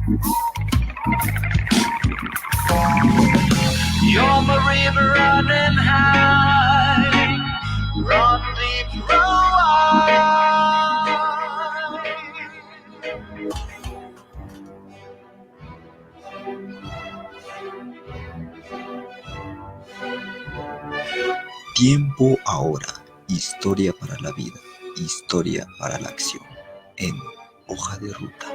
You're my river running high, run deep, run wide. Tiempo ahora, historia para la vida, historia para la acción, en Hoja de Ruta.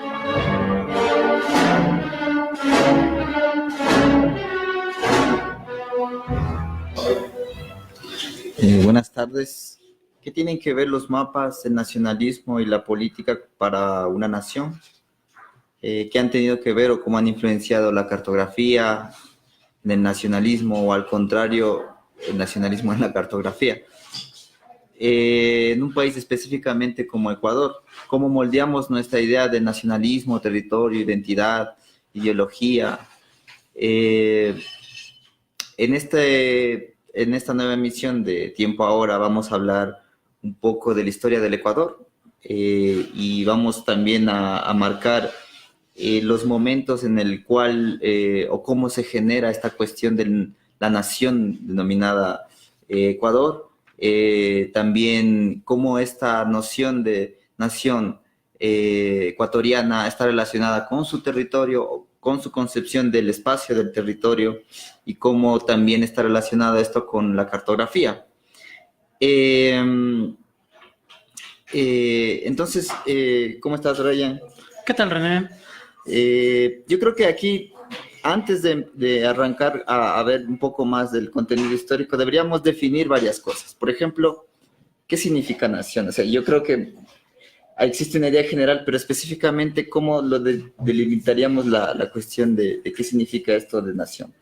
Buenas tardes. ¿Qué tienen que ver los mapas, el nacionalismo y la política para una nación? ¿Qué han tenido que ver o cómo han influenciado la cartografía en el nacionalismo o al contrario, el nacionalismo en la cartografía? En un país específicamente como Ecuador, ¿cómo moldeamos nuestra idea de nacionalismo, territorio, identidad, ideología? En esta nueva emisión de Tiempo Ahora vamos a hablar un poco de la historia del Ecuador y vamos también a marcar los momentos en el cual o cómo se genera esta cuestión de la nación denominada Ecuador. También cómo esta noción de nación ecuatoriana está relacionada con su territorio, con su concepción del espacio del territorio y cómo también está relacionado esto con la cartografía. Entonces, ¿cómo estás, Ryan? ¿Qué tal, René? Yo creo que aquí, antes de arrancar a ver un poco más del contenido histórico, deberíamos definir varias cosas. Por ejemplo, ¿qué significa nación? O sea, yo creo que existe una idea general, pero específicamente, ¿cómo lo delimitaríamos la cuestión de qué significa esto de nación?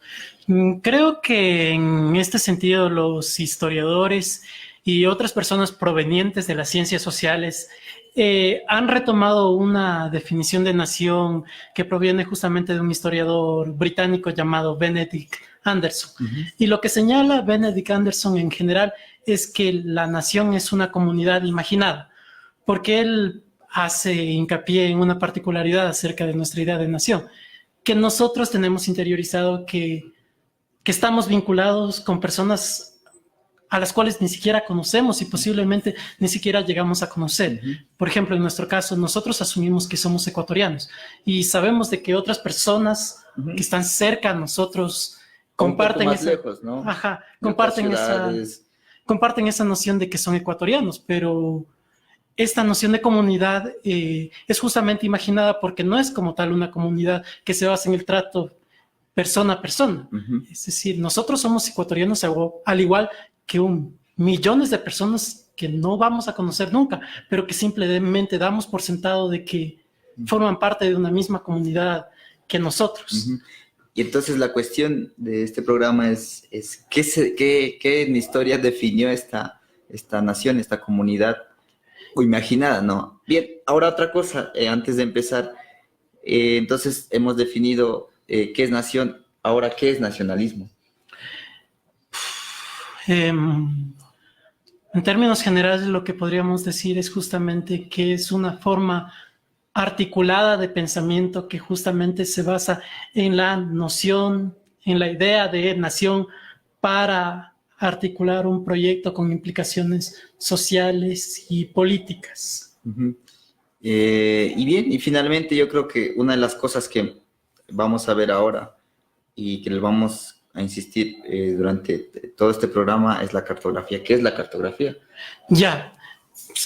Creo que en este sentido los historiadores y otras personas provenientes de las ciencias sociales han retomado una definición de nación que proviene justamente de un historiador británico llamado Benedict Anderson. Y lo que señala Benedict Anderson en general es que la nación es una comunidad imaginada, porque él hace hincapié en una particularidad acerca de nuestra idea de nación, que nosotros tenemos interiorizado que estamos vinculados con personas a las cuales ni siquiera conocemos y posiblemente ni siquiera llegamos a conocer. Por ejemplo, en nuestro caso, nosotros asumimos que somos ecuatorianos y sabemos de que otras personas que están cerca a nosotros comparten esa, lejos, ¿no? comparten esa noción de que son ecuatorianos, pero esta noción de comunidad es justamente imaginada porque no es como tal una comunidad que se basa en el trato persona a persona. Es decir, nosotros somos ecuatorianos al igual que millones de personas que no vamos a conocer nunca, pero que simplemente damos por sentado de que forman parte de una misma comunidad que nosotros. Y entonces la cuestión de este programa es ¿qué en historia definió esta nación, esta comunidad o imaginada, ¿no? Bien, ahora otra cosa, antes de empezar, entonces hemos definido qué es nación, ahora ¿qué es nacionalismo? En términos generales, lo que podríamos decir es justamente que es una forma articulada de pensamiento que justamente se basa en la noción, en la idea de nación para articular un proyecto con implicaciones sociales y políticas. Y bien, y finalmente yo creo que una de las cosas que vamos a ver ahora y que les vamos a insistir durante todo este programa es la cartografía. ¿Qué es la cartografía? Ya,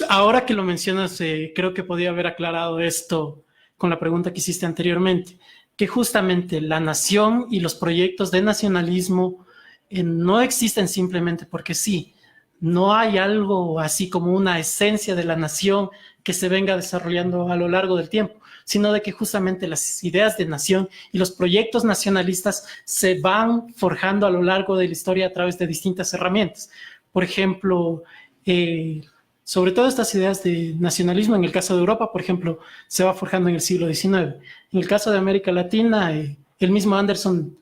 ahora que lo mencionas, creo que podía haber aclarado esto con la pregunta que hiciste anteriormente, que justamente la nación y los proyectos de nacionalismo no existen simplemente porque sí. No hay algo así como una esencia de la nación que se venga desarrollando a lo largo del tiempo, sino de que justamente las ideas de nación y los proyectos nacionalistas se van forjando a lo largo de la historia a través de distintas herramientas. Por ejemplo, sobre todo estas ideas de nacionalismo, en el caso de Europa, por ejemplo, se va forjando en el siglo XIX. En el caso de América Latina, el mismo Anderson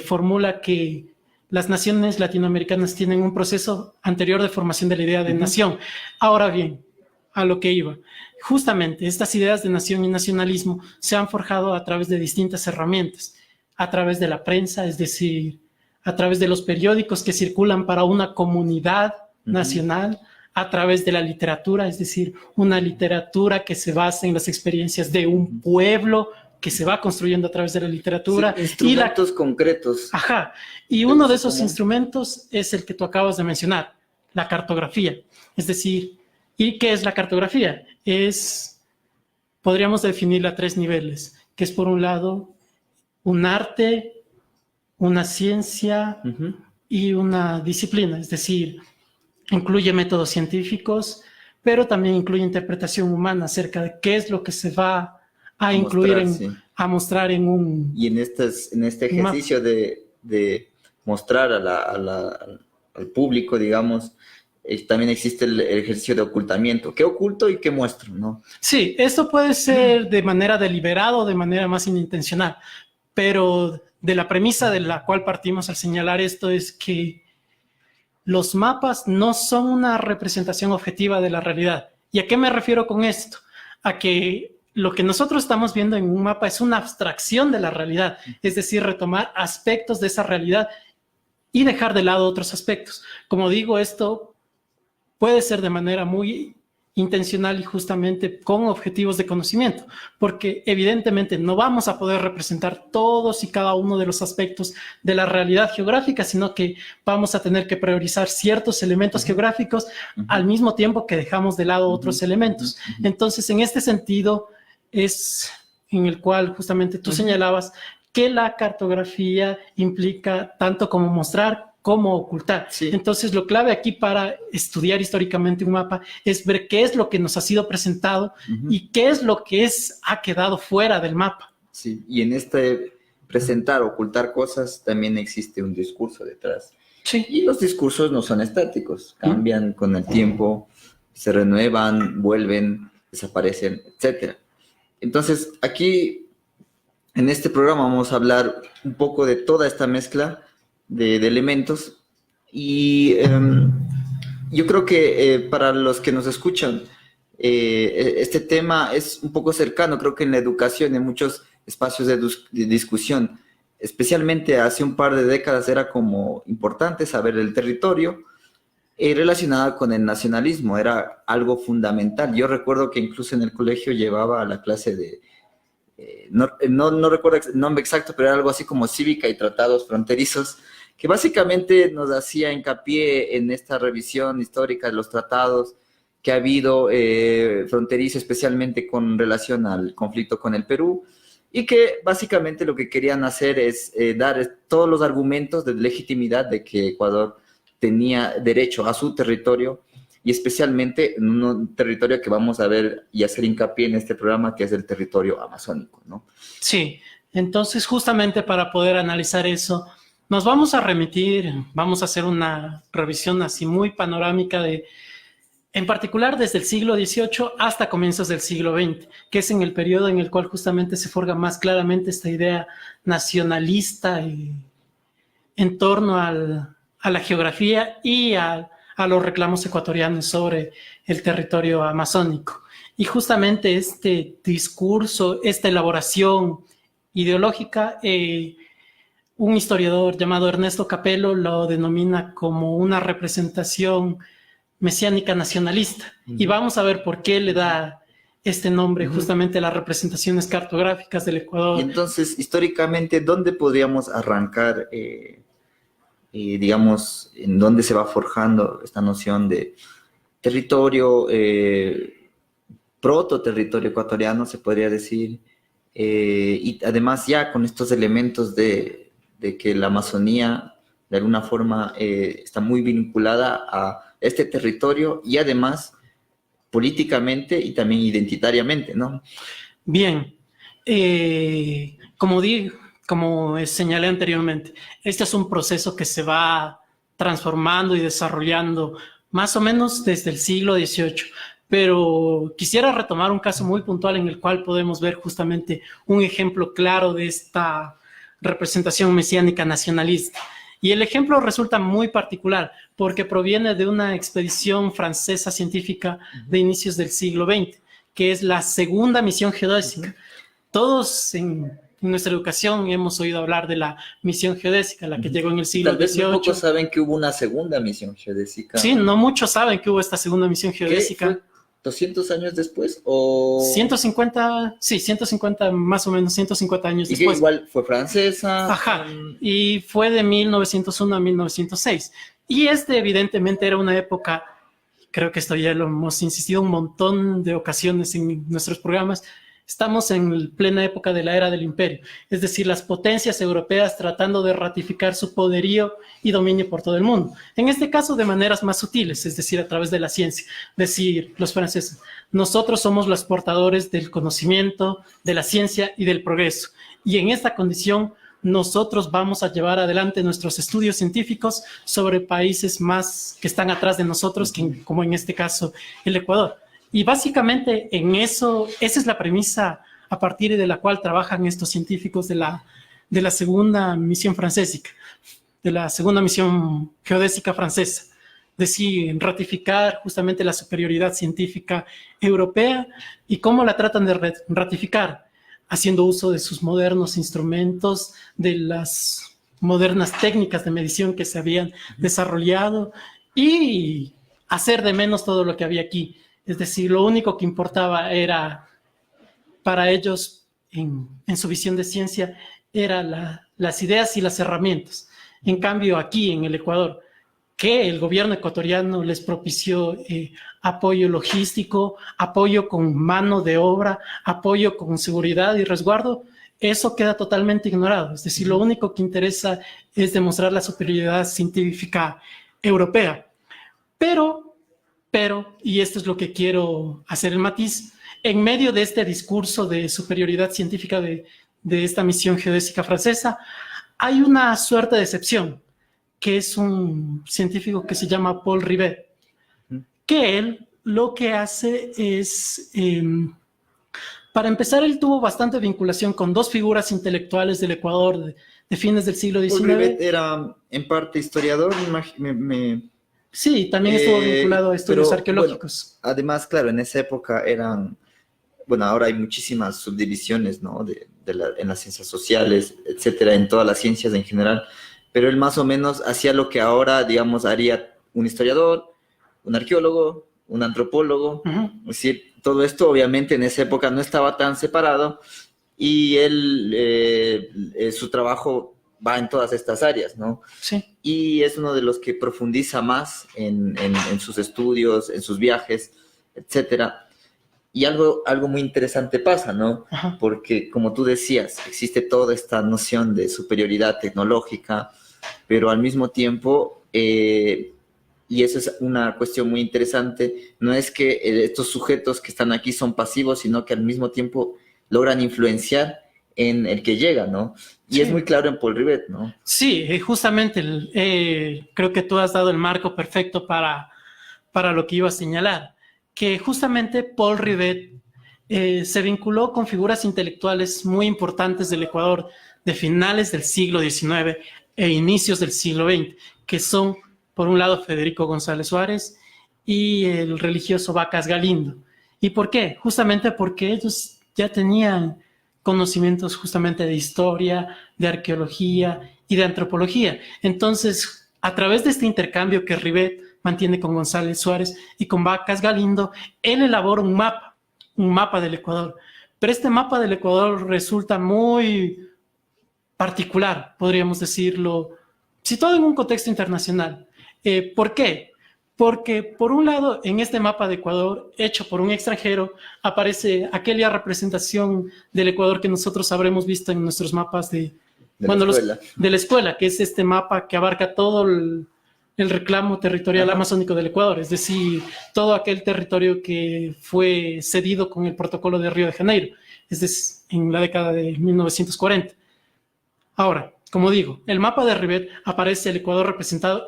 formula que las naciones latinoamericanas tienen un proceso anterior de formación de la idea de nación. Ahora bien, a lo que iba. Justamente estas ideas de nación y nacionalismo se han forjado a través de distintas herramientas, a través de la prensa, es decir, a través de los periódicos que circulan para una comunidad nacional, a través de la literatura, es decir, una literatura que se basa en las experiencias de un pueblo que se va construyendo a través de la literatura. Sí, instrumentos concretos. Ajá, y uno de esos instrumentos es el que tú acabas de mencionar, la cartografía. Es decir, ¿y qué es la cartografía? Podríamos definirla a 3 niveles, que es por un lado un arte, una ciencia y una disciplina, es decir, incluye métodos científicos, pero también incluye interpretación humana acerca de qué es lo que se va a incluir, a mostrar en un... Y en este ejercicio de mostrar al público, digamos, también existe el ejercicio de ocultamiento. ¿Qué oculto y qué muestro, no? Sí, esto puede ser de manera deliberada o de manera más inintencional, pero de la premisa de la cual partimos al señalar esto es que los mapas no son una representación objetiva de la realidad. ¿Y a qué me refiero con esto? A que lo que nosotros estamos viendo en un mapa es una abstracción de la realidad, es decir, retomar aspectos de esa realidad y dejar de lado otros aspectos. Como digo, esto puede ser de manera muy intencional y justamente con objetivos de conocimiento, porque evidentemente no vamos a poder representar todos y cada uno de los aspectos de la realidad geográfica, sino que vamos a tener que priorizar ciertos elementos geográficos al mismo tiempo que dejamos de lado otros elementos. Entonces, en este sentido es en el cual justamente tú señalabas que la cartografía implica tanto como mostrar cómo ocultar. Sí. Entonces, lo clave aquí para estudiar históricamente un mapa es ver qué es lo que nos ha sido presentado y qué es lo que ha quedado fuera del mapa. Sí, y en este presentar, ocultar cosas, también existe un discurso detrás. Sí. Y los discursos no son estáticos, cambian con el tiempo, se renuevan, vuelven, desaparecen, etc. Entonces, aquí, en este programa vamos a hablar un poco de toda esta mezcla de elementos y yo creo que para los que nos escuchan este tema es un poco cercano, creo que en la educación, en muchos espacios de discusión, especialmente hace un par de décadas era como importante saber el territorio relacionado con el nacionalismo, era algo fundamental. Yo recuerdo que incluso en el colegio llevaba a la clase de no recuerdo el nombre exacto, pero era algo así como cívica y tratados fronterizos, que básicamente nos hacía hincapié en esta revisión histórica de los tratados que ha habido fronterizo, especialmente con relación al conflicto con el Perú, y que básicamente lo que querían hacer es dar todos los argumentos de legitimidad de que Ecuador tenía derecho a su territorio, y especialmente en un territorio que vamos a ver y hacer hincapié en este programa, que es el territorio amazónico, ¿no? Sí, entonces justamente para poder analizar eso, nos vamos a remitir, vamos a hacer una revisión así muy panorámica en particular desde el siglo XVIII hasta comienzos del siglo XX, que es en el periodo en el cual justamente se forja más claramente esta idea nacionalista en torno a la geografía y a los reclamos ecuatorianos sobre el territorio amazónico. Y justamente este discurso, esta elaboración ideológica, un historiador llamado Ernesto Capello lo denomina como una representación mesiánica nacionalista. Y vamos a ver por qué le da este nombre justamente a las representaciones cartográficas del Ecuador. Y entonces, históricamente, ¿dónde podríamos arrancar digamos, en dónde se va forjando esta noción de territorio, prototerritorio ecuatoriano, se podría decir, y además ya con estos elementos de que la Amazonía, de alguna forma, está muy vinculada a este territorio y además políticamente y también identitariamente, ¿no? Bien, como señalé anteriormente, este es un proceso que se va transformando y desarrollando más o menos desde el siglo XVIII, pero quisiera retomar un caso muy puntual en el cual podemos ver justamente un ejemplo claro de esta representación mesiánica nacionalista. Y el ejemplo resulta muy particular porque proviene de una expedición francesa científica de inicios del siglo XX, que es la segunda misión geodésica. Todos en nuestra educación hemos oído hablar de la misión geodésica, la que llegó en el siglo Tal vez muy XVIII. pocos saben que hubo una segunda misión geodésica. Sí, no muchos saben que hubo esta segunda misión geodésica. ¿Qué fue? ¿200 años después? ¿O 150, sí, 150 más o menos, 150 años y que después. igual fue francesa? Ajá, y fue de 1901 a 1906. Y evidentemente era una época, creo que esto ya lo hemos insistido un montón de ocasiones en nuestros programas, estamos en plena época de la era del imperio, es decir, las potencias europeas tratando de ratificar su poderío y dominio por todo el mundo. En este caso de maneras más sutiles, es decir, a través de la ciencia. Es decir, los franceses, nosotros somos los portadores del conocimiento, de la ciencia y del progreso. Y en esta condición, nosotros vamos a llevar adelante nuestros estudios científicos sobre países más que están atrás de nosotros, como en este caso el Ecuador. Y básicamente en eso, esa es la premisa a partir de la cual trabajan estos científicos de la segunda misión francesa, de la segunda misión geodésica francesa. Es decir, ratificar justamente la superioridad científica europea y cómo la tratan de ratificar, haciendo uso de sus modernos instrumentos, de las modernas técnicas de medición que se habían desarrollado y hacer de menos todo lo que había aquí. Es decir, lo único que importaba era, para ellos, en su visión de ciencia, eran las ideas y las herramientas. En cambio, aquí en el Ecuador, que el gobierno ecuatoriano les propició apoyo logístico, apoyo con mano de obra, apoyo con seguridad y resguardo, eso queda totalmente ignorado. Es decir, lo único que interesa es demostrar la superioridad científica europea. Pero, y esto es lo que quiero hacer el matiz, en medio de este discurso de superioridad científica de esta misión geodésica francesa, hay una suerte de excepción, que es un científico que se llama Paul Rivet, que él lo que hace es, para empezar, él tuvo bastante vinculación con dos figuras intelectuales del Ecuador de fines del siglo XIX. Paul Rivet era en parte historiador, Sí, también estuvo vinculado a estudios arqueológicos. Bueno, además, claro, en esa época ahora hay muchísimas subdivisiones, ¿no? En las ciencias sociales, etcétera, en todas las ciencias en general, pero él más o menos hacía lo que ahora, digamos, haría un historiador, un arqueólogo, un antropólogo. Es decir, todo esto obviamente en esa época no estaba tan separado y su trabajo va en todas estas áreas, ¿no? Sí. Y es uno de los que profundiza más en sus estudios, en sus viajes, etcétera. Y algo muy interesante pasa, ¿no? Ajá. Porque, como tú decías, existe toda esta noción de superioridad tecnológica, pero al mismo tiempo, y eso es una cuestión muy interesante, no es que estos sujetos que están aquí son pasivos, sino que al mismo tiempo logran influenciar en el que llega, ¿no? Y sí, es muy claro en Paul Rivet, ¿no? Sí, justamente creo que tú has dado el marco perfecto para lo que iba a señalar, que justamente Paul Rivet se vinculó con figuras intelectuales muy importantes del Ecuador de finales del siglo XIX e inicios del siglo XX, que son, por un lado, Federico González Suárez y el religioso Vacas Galindo. ¿Y por qué? Justamente porque ellos ya tenían conocimientos justamente de historia, de arqueología y de antropología. Entonces, a través de este intercambio que Rivet mantiene con González Suárez y con Vacas Galindo, él elabora un mapa del Ecuador. Pero este mapa del Ecuador resulta muy particular, podríamos decirlo, situado en un contexto internacional. ¿Por qué? Porque, por un lado, en este mapa de Ecuador, hecho por un extranjero, aparece aquella representación del Ecuador que nosotros habremos visto en nuestros mapas de la escuela, que es este mapa que abarca todo el reclamo territorial amazónico del Ecuador, es decir, todo aquel territorio que fue cedido con el protocolo de Río de Janeiro, es decir, en la década de 1940. Ahora, como digo, el mapa de Rivet aparece el Ecuador representado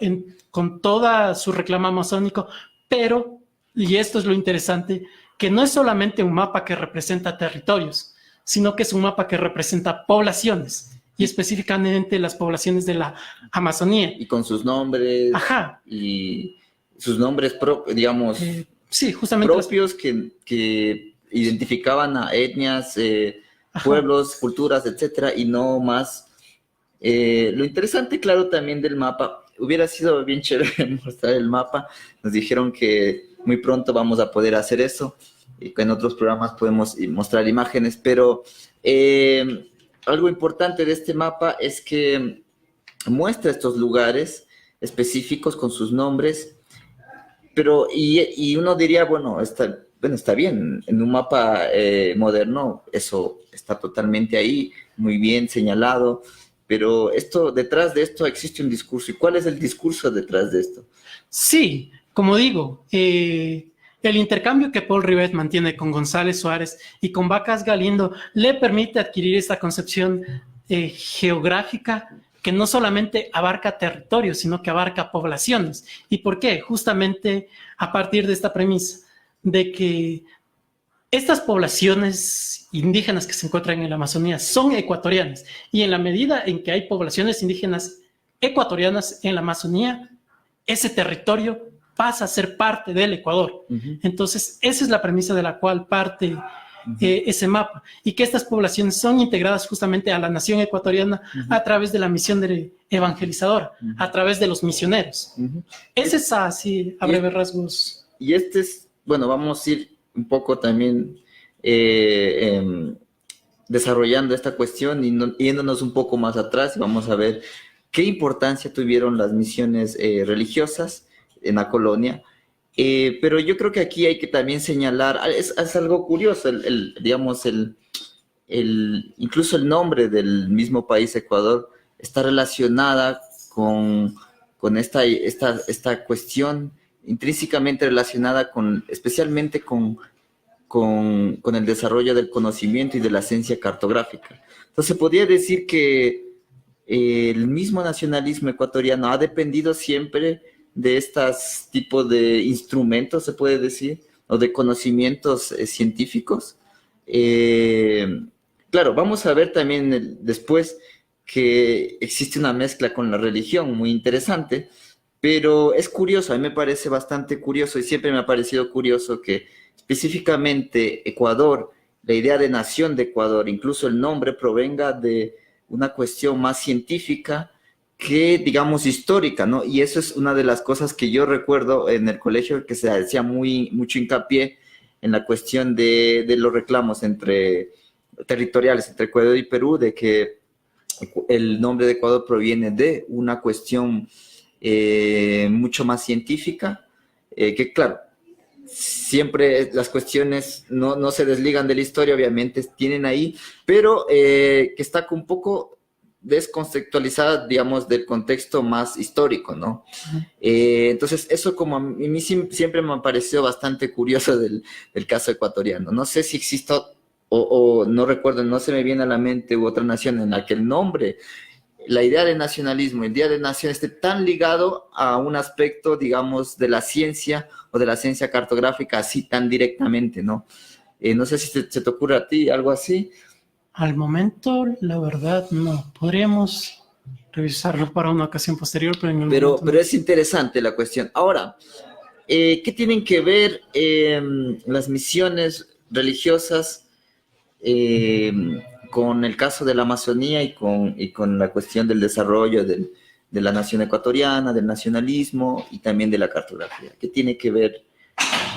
con toda su reclamo amazónico, pero, y esto es lo interesante, que no es solamente un mapa que representa territorios, sino que es un mapa que representa poblaciones. y específicamente las poblaciones de la Amazonía. Y con sus nombres. Ajá. Y sus nombres, digamos, sí, justamente propios que identificaban a etnias, pueblos, culturas, etcétera, y no más. Lo interesante, claro, también del mapa, hubiera sido bien chévere mostrar el mapa. Nos dijeron que muy pronto vamos a poder hacer eso, y que en otros programas podemos mostrar imágenes, pero algo importante de este mapa es que muestra estos lugares específicos con sus nombres, pero y uno diría, bueno, está bien, en un mapa moderno eso está totalmente ahí, muy bien señalado, pero detrás de esto existe un discurso. ¿Y cuál es el discurso detrás de esto? Sí, como digo, el intercambio que Paul Rivet mantiene con González Suárez y con Vacas Galindo le permite adquirir esta concepción geográfica que no solamente abarca territorios, sino que abarca poblaciones. ¿Y por qué? Justamente a partir de esta premisa de que estas poblaciones indígenas que se encuentran en la Amazonía son ecuatorianas, y en la medida en que hay poblaciones indígenas ecuatorianas en la Amazonía, ese territorio pasa a ser parte del Ecuador. Uh-huh. Entonces, esa es la premisa de la cual parte ese mapa, y que estas poblaciones son integradas justamente a la nación ecuatoriana a través de la misión evangelizadora, a través de los misioneros. Ese es así, a breves rasgos. Y bueno, vamos a ir un poco también desarrollando esta cuestión y yéndonos un poco más atrás, y vamos a ver qué importancia tuvieron las misiones religiosas en la colonia. Pero yo creo que aquí hay que también señalar, es algo curioso, digamos, incluso el nombre del mismo país, Ecuador, está relacionada con esta cuestión intrínsecamente relacionada especialmente con el desarrollo del conocimiento y de la ciencia cartográfica. Entonces, podría decir que el mismo nacionalismo ecuatoriano ha dependido siempre de estos tipos de instrumentos, se puede decir, o de conocimientos científicos. Claro, vamos a ver también después que existe una mezcla con la religión muy interesante, pero es curioso, a mí me parece bastante curioso, y siempre me ha parecido curioso que específicamente Ecuador, la idea de nación de Ecuador, incluso el nombre provenga de una cuestión más científica que, digamos, histórica, ¿no? Y eso es una de las cosas que yo recuerdo en el colegio, que se hacía mucho hincapié en la cuestión de los reclamos territoriales entre Ecuador y Perú, de que el nombre de Ecuador proviene de una cuestión mucho más científica, que claro, siempre las cuestiones no se desligan de la historia, obviamente tienen ahí, pero que está un poco descontextualizada, digamos, del contexto más histórico, ¿no? Entonces, eso como a mí siempre me ha parecido bastante curioso del caso ecuatoriano. No sé si existe, o no recuerdo, no se me viene a la mente otra nación en la que el nombre, la idea de nacionalismo, el Día de Nación esté tan ligado a un aspecto, digamos, de la ciencia o de la ciencia cartográfica así tan directamente, ¿no? No sé si se te ocurre a ti algo así. Al momento, la verdad, no. Podríamos revisarlo para una ocasión posterior, pero pero es interesante la cuestión. Ahora, ¿qué tienen que ver las misiones religiosas con el caso de la Amazonía y con la cuestión del desarrollo de la nación ecuatoriana, del nacionalismo y también de la cartografía? ¿Qué tiene que ver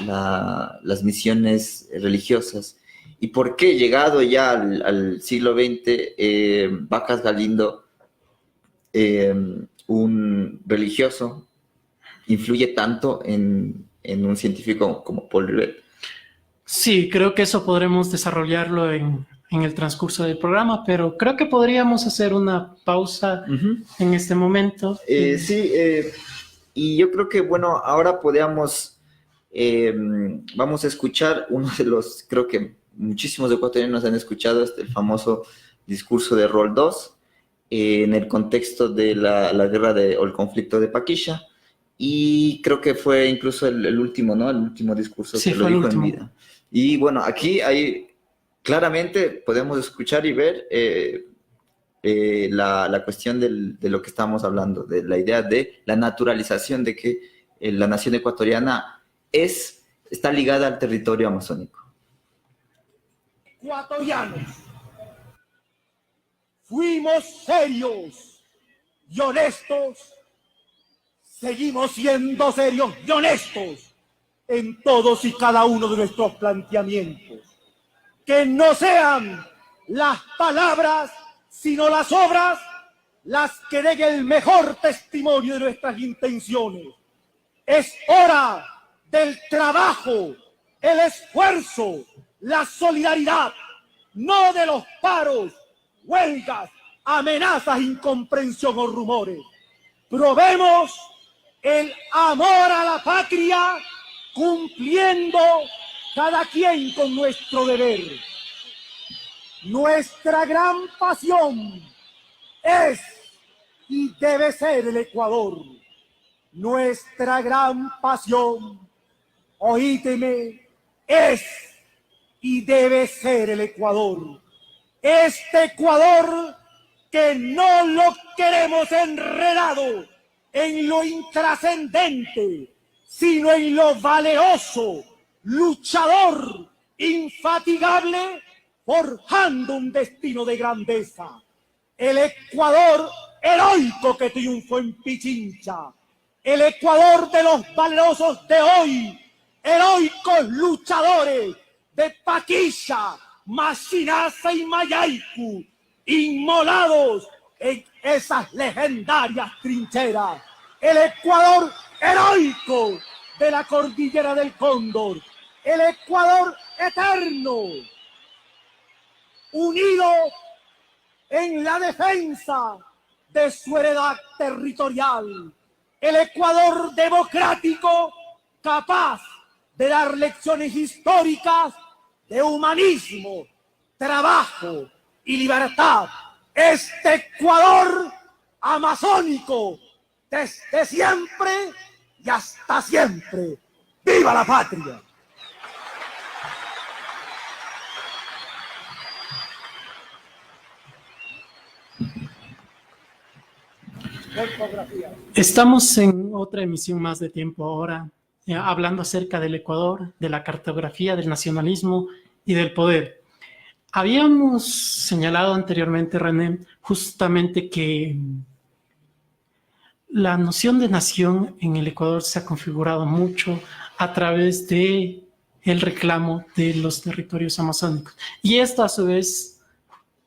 las misiones religiosas? ¿Y por qué, llegado ya al siglo XX, Vacas Galindo, un religioso, influye tanto en un científico como Paul Rivet? Sí, creo que eso podremos desarrollarlo en el transcurso del programa, pero creo que podríamos hacer una pausa en este momento. Sí, y yo creo que, bueno, ahora vamos a escuchar uno de los, creo que muchísimos ecuatorianos han escuchado el famoso discurso de Rol 2 en el contexto de la guerra o el conflicto de Paquilla, y creo que fue incluso el último, ¿no? El último discurso que lo dijo en vida. Y bueno, aquí claramente podemos escuchar y ver la cuestión de lo que estamos hablando, de la idea de la naturalización de que la nación ecuatoriana está ligada al territorio amazónico. Ecuatorianos, fuimos serios y honestos, seguimos siendo serios y honestos en todos y cada uno de nuestros planteamientos. Que no sean las palabras, sino las obras, las que den el mejor testimonio de nuestras intenciones. Es hora del trabajo, el esfuerzo, la solidaridad, no de los paros, huelgas, amenazas, incomprensión o rumores. Probemos el amor a la patria, cumpliendo cada quien con nuestro deber. Nuestra gran pasión es y debe ser el Ecuador. Nuestra gran pasión, oídeme, es y debe ser el Ecuador. Este Ecuador que no lo queremos enredado en lo intrascendente, sino en lo valeroso, luchador, infatigable, forjando un destino de grandeza. El Ecuador heroico que triunfó en Pichincha, el Ecuador de los valerosos de hoy, heroicos luchadores de Paquilla, Machinaza y Mayaicu, inmolados en esas legendarias trincheras. El Ecuador heroico de la cordillera del Cóndor, el Ecuador eterno, unido en la defensa de su heredad territorial, el Ecuador democrático capaz de dar lecciones históricas de humanismo, trabajo y libertad. Este Ecuador amazónico, desde siempre y hasta siempre. ¡Viva la patria! Estamos en otra emisión más de Tiempo Ahora, hablando acerca del Ecuador, de la cartografía, del nacionalismo y del poder. Habíamos señalado anteriormente, René, justamente que la noción de nación en el Ecuador se ha configurado mucho a través de el reclamo de los territorios amazónicos. Y esto, a su vez,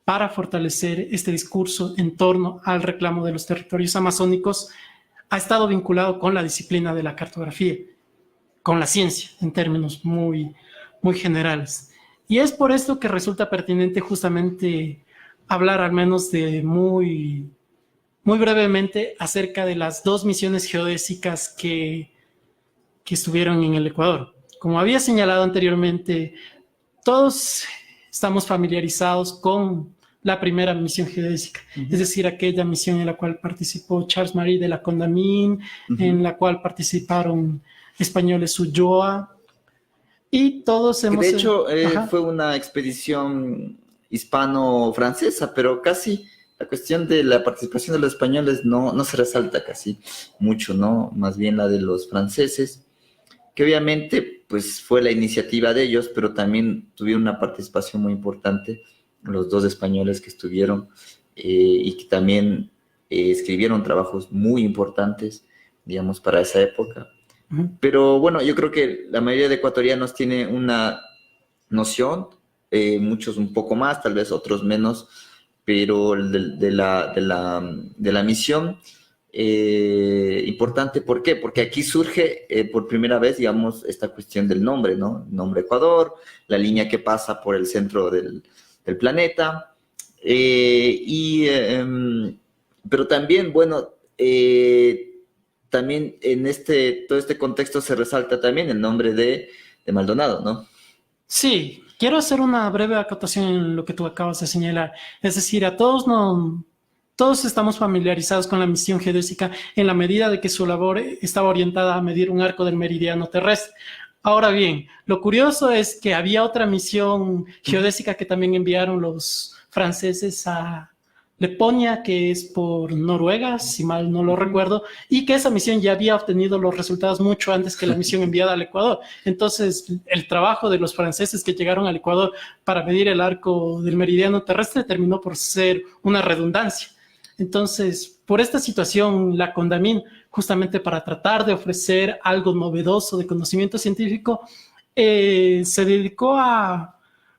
para fortalecer este discurso en torno al reclamo de los territorios amazónicos, ha estado vinculado con la disciplina de la cartografía, con la ciencia, en términos muy generales. Y es por esto que resulta pertinente justamente hablar al menos de muy brevemente acerca de las dos misiones geodésicas que estuvieron en el Ecuador. Como había señalado anteriormente, todos estamos familiarizados con la primera misión geodésica, es decir, aquella misión en la cual participó Charles Marie de la Condamine, en la cual participaron españoles Ulloa, y todos hemos... De hecho, fue una expedición hispano-francesa, pero casi la cuestión de la participación de los españoles no se resalta casi mucho, ¿no? Más bien la de los franceses, que obviamente pues fue la iniciativa de ellos, pero también tuvieron una participación muy importante los dos españoles que estuvieron y que también escribieron trabajos muy importantes, digamos, para esa época. Pero bueno, yo creo que la mayoría de ecuatorianos tiene una noción, muchos un poco más, tal vez otros menos, pero de la misión importante. ¿Por qué? Porque aquí surge por primera vez, digamos, esta cuestión del nombre, ¿no? El nombre Ecuador, la línea que pasa por el centro del planeta, pero también, bueno, también en todo este contexto se resalta también el nombre de Maldonado, ¿no? Sí, quiero hacer una breve acotación en lo que tú acabas de señalar. Es decir, todos estamos familiarizados con la misión geodésica en la medida de que su labor estaba orientada a medir un arco del meridiano terrestre. Ahora bien, lo curioso es que había otra misión geodésica que también enviaron los franceses a Leponia, que es por Noruega, si mal no lo recuerdo, y que esa misión ya había obtenido los resultados mucho antes que la misión enviada al Ecuador. Entonces, el trabajo de los franceses que llegaron al Ecuador para medir el arco del meridiano terrestre terminó por ser una redundancia. Entonces, por esta situación, la CONDAMIN, justamente para tratar de ofrecer algo novedoso de conocimiento científico, se dedicó a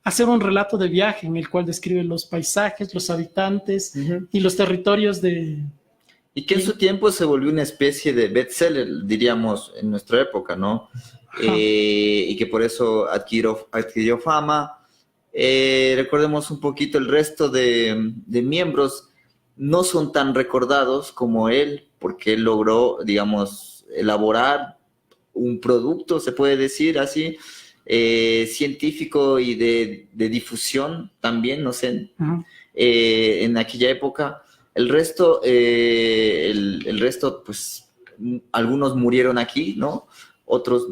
hacer un relato de viaje en el cual describe los paisajes, los habitantes y los territorios de... Y que en su tiempo se volvió una especie de bestseller, diríamos, en nuestra época, ¿no? Y que por eso adquirió fama. Recordemos un poquito, el resto de miembros no son tan recordados como él, porque él logró, digamos, elaborar un producto, se puede decir así, científico y de difusión también, no sé, en aquella época. El resto, pues, algunos murieron aquí, ¿no? Otros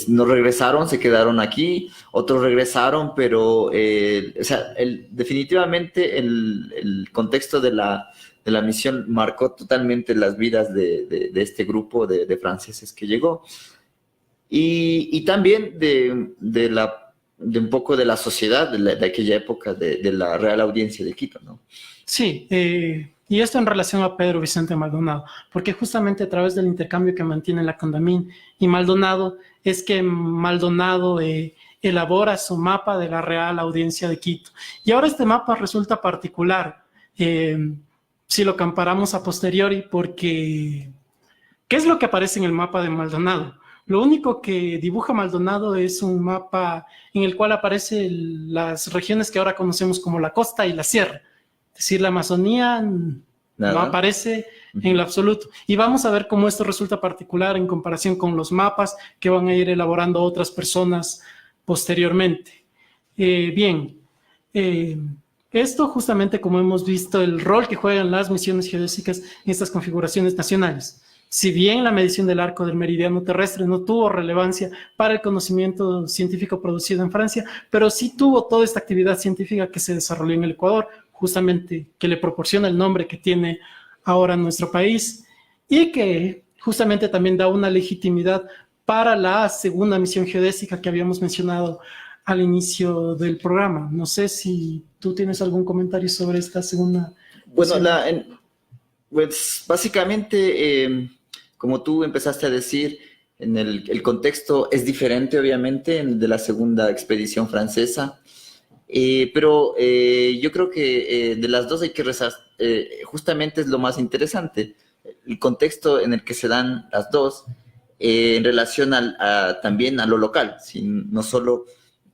no regresaron, se quedaron aquí, otros regresaron, pero, o sea, definitivamente el contexto de la misión marcó totalmente las vidas de este grupo de franceses que llegó. Y también de un poco de la sociedad de aquella época, de la Real Audiencia de Quito, ¿no? Sí, y esto en relación a Pedro Vicente Maldonado, porque justamente a través del intercambio que mantiene la CONDAMIN y Maldonado, es que Maldonado elabora su mapa de la Real Audiencia de Quito. Y ahora este mapa resulta particular, si lo comparamos a posteriori, porque ¿qué es lo que aparece en el mapa de Maldonado? Lo único que dibuja Maldonado es un mapa en el cual aparecen las regiones que ahora conocemos como la costa y la sierra. Es decir, la Amazonía no aparece en lo absoluto. Y vamos a ver cómo esto resulta particular en comparación con los mapas que van a ir elaborando otras personas posteriormente. Esto justamente, como hemos visto, el rol que juegan las misiones geodésicas en estas configuraciones nacionales. Si bien la medición del arco del meridiano terrestre no tuvo relevancia para el conocimiento científico producido en Francia, pero sí tuvo toda esta actividad científica que se desarrolló en el Ecuador, justamente que le proporciona el nombre que tiene ahora nuestro país y que justamente también da una legitimidad para la segunda misión geodésica que habíamos mencionado al inicio del programa. No sé si tú tienes algún comentario sobre esta segunda misión. Bueno, pues básicamente, como tú empezaste a decir, en el contexto es diferente, obviamente, de la segunda expedición francesa. Pero yo creo que de las dos hay que rezar, justamente es lo más interesante, el contexto en el que se dan las dos en relación también a lo local, no solo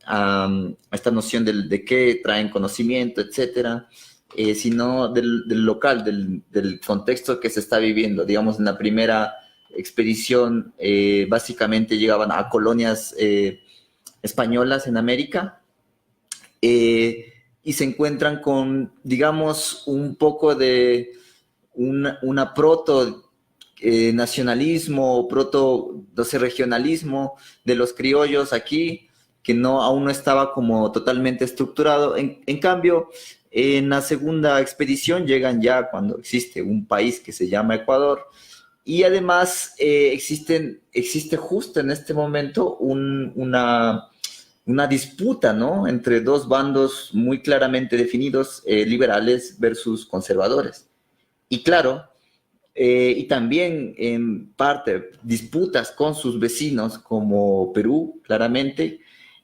a esta noción de qué traen conocimiento, etcétera, sino del local, del contexto que se está viviendo. Digamos, en la primera expedición básicamente llegaban a colonias españolas en América, y se encuentran con, digamos, un poco de una proto-nacionalismo, proto-regionalismo de los criollos aquí, que aún no estaba como totalmente estructurado. En cambio, en la segunda expedición llegan ya cuando existe un país que se llama Ecuador, y además existe justo en este momento una disputa, ¿no?, entre dos bandos muy claramente definidos, liberales versus conservadores. Y claro, y también en parte disputas con sus vecinos como Perú, claramente.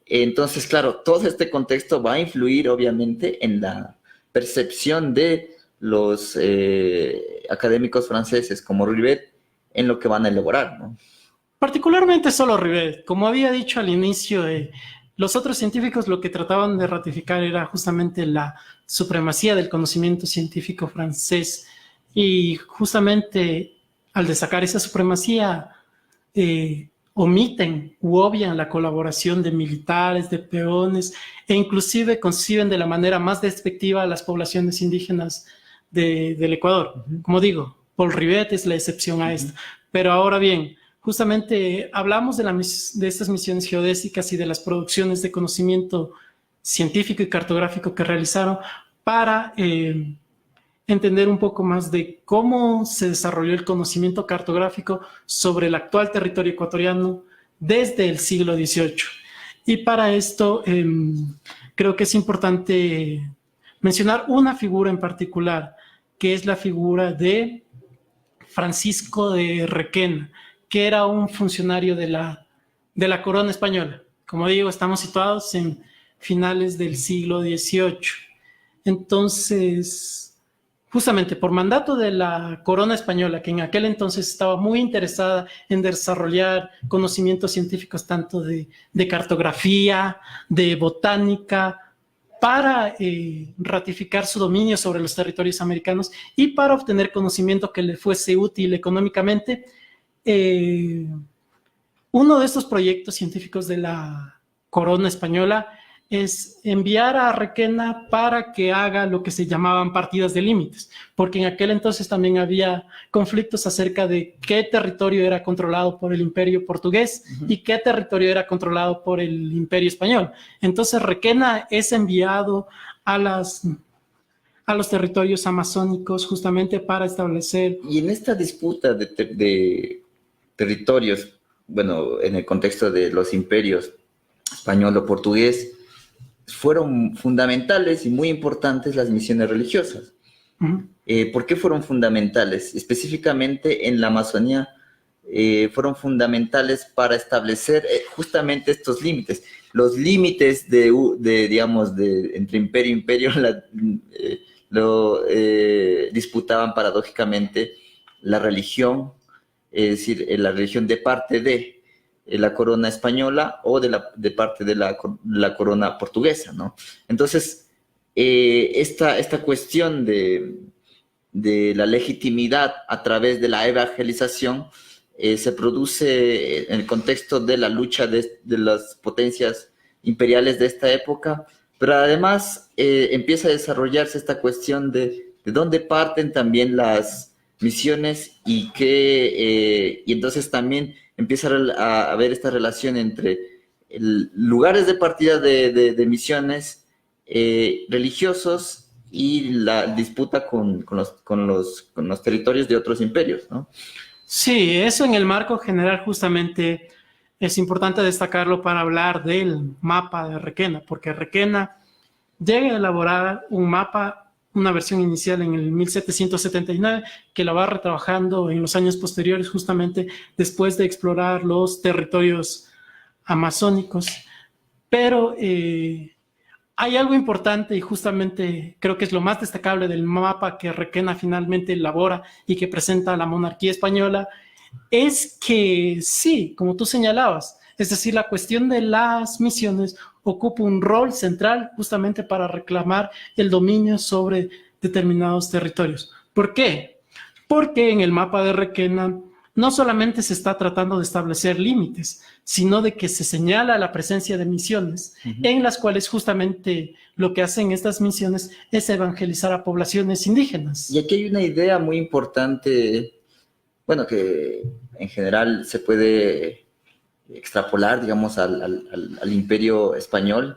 Entonces, claro, todo este contexto va a influir obviamente en la percepción de los académicos franceses como Rivet en lo que van a elaborar, ¿no? Particularmente solo Rivet. Como había dicho al inicio, los otros científicos lo que trataban de ratificar era justamente la supremacía del conocimiento científico francés, y justamente al destacar esa supremacía omiten u obvian la colaboración de militares, de peones, e inclusive conciben de la manera más despectiva a las poblaciones indígenas del Ecuador. Como digo, Paul Rivet es la excepción a esto. Pero ahora bien, justamente hablamos de estas misiones geodésicas y de las producciones de conocimiento científico y cartográfico que realizaron para entender un poco más de cómo se desarrolló el conocimiento cartográfico sobre el actual territorio ecuatoriano desde el siglo XVIII. Y para esto creo que es importante mencionar una figura en particular, que es la figura de Francisco de Requena, que era un funcionario de la corona española. Como digo, estamos situados en finales del siglo XVIII. Entonces, justamente por mandato de la corona española, que en aquel entonces estaba muy interesada en desarrollar conocimientos científicos tanto de cartografía, de botánica, para ratificar su dominio sobre los territorios americanos y para obtener conocimiento que le fuese útil económicamente, uno de estos proyectos científicos de la corona española es enviar a Requena para que haga lo que se llamaban partidas de límites, porque en aquel entonces también había conflictos acerca de qué territorio era controlado por el Imperio portugués y qué territorio era controlado por el Imperio español. Entonces Requena es enviado a los territorios amazónicos justamente para establecer... Y en esta disputa de territorios, bueno, en el contexto de los imperios español o portugués, fueron fundamentales y muy importantes las misiones religiosas. ¿Por qué fueron fundamentales? Específicamente en la Amazonía fueron fundamentales para establecer justamente estos límites. Los límites digamos, entre imperio e imperio lo disputaban paradójicamente la religión, es decir, la religión de parte de la corona española o de parte de la corona portuguesa, ¿no? Entonces, esta cuestión de la legitimidad a través de la evangelización se produce en el contexto de la lucha de las potencias imperiales de esta época, pero además empieza a desarrollarse esta cuestión de dónde parten también las misiones y entonces también empieza a haber esta relación entre lugares de partida de misiones religiosos y la disputa con los territorios de otros imperios, ¿no? Sí, eso en el marco general justamente es importante destacarlo para hablar del mapa de Requena, porque Requena llega a elaborar un mapa, una versión inicial en el 1779, que la va retrabajando en los años posteriores, justamente después de explorar los territorios amazónicos. Pero hay algo importante y justamente creo que es lo más destacable del mapa que Requena finalmente elabora y que presenta a la monarquía española, es que sí, como tú señalabas, es decir, la cuestión de las misiones ocupa un rol central justamente para reclamar el dominio sobre determinados territorios. ¿Por qué? Porque en el mapa de Requena no solamente se está tratando de establecer límites, sino de que se señala la presencia de misiones, en las cuales justamente lo que hacen estas misiones es evangelizar a poblaciones indígenas. Y aquí hay una idea muy importante, bueno, que en general se puede extrapolar, digamos, al imperio español,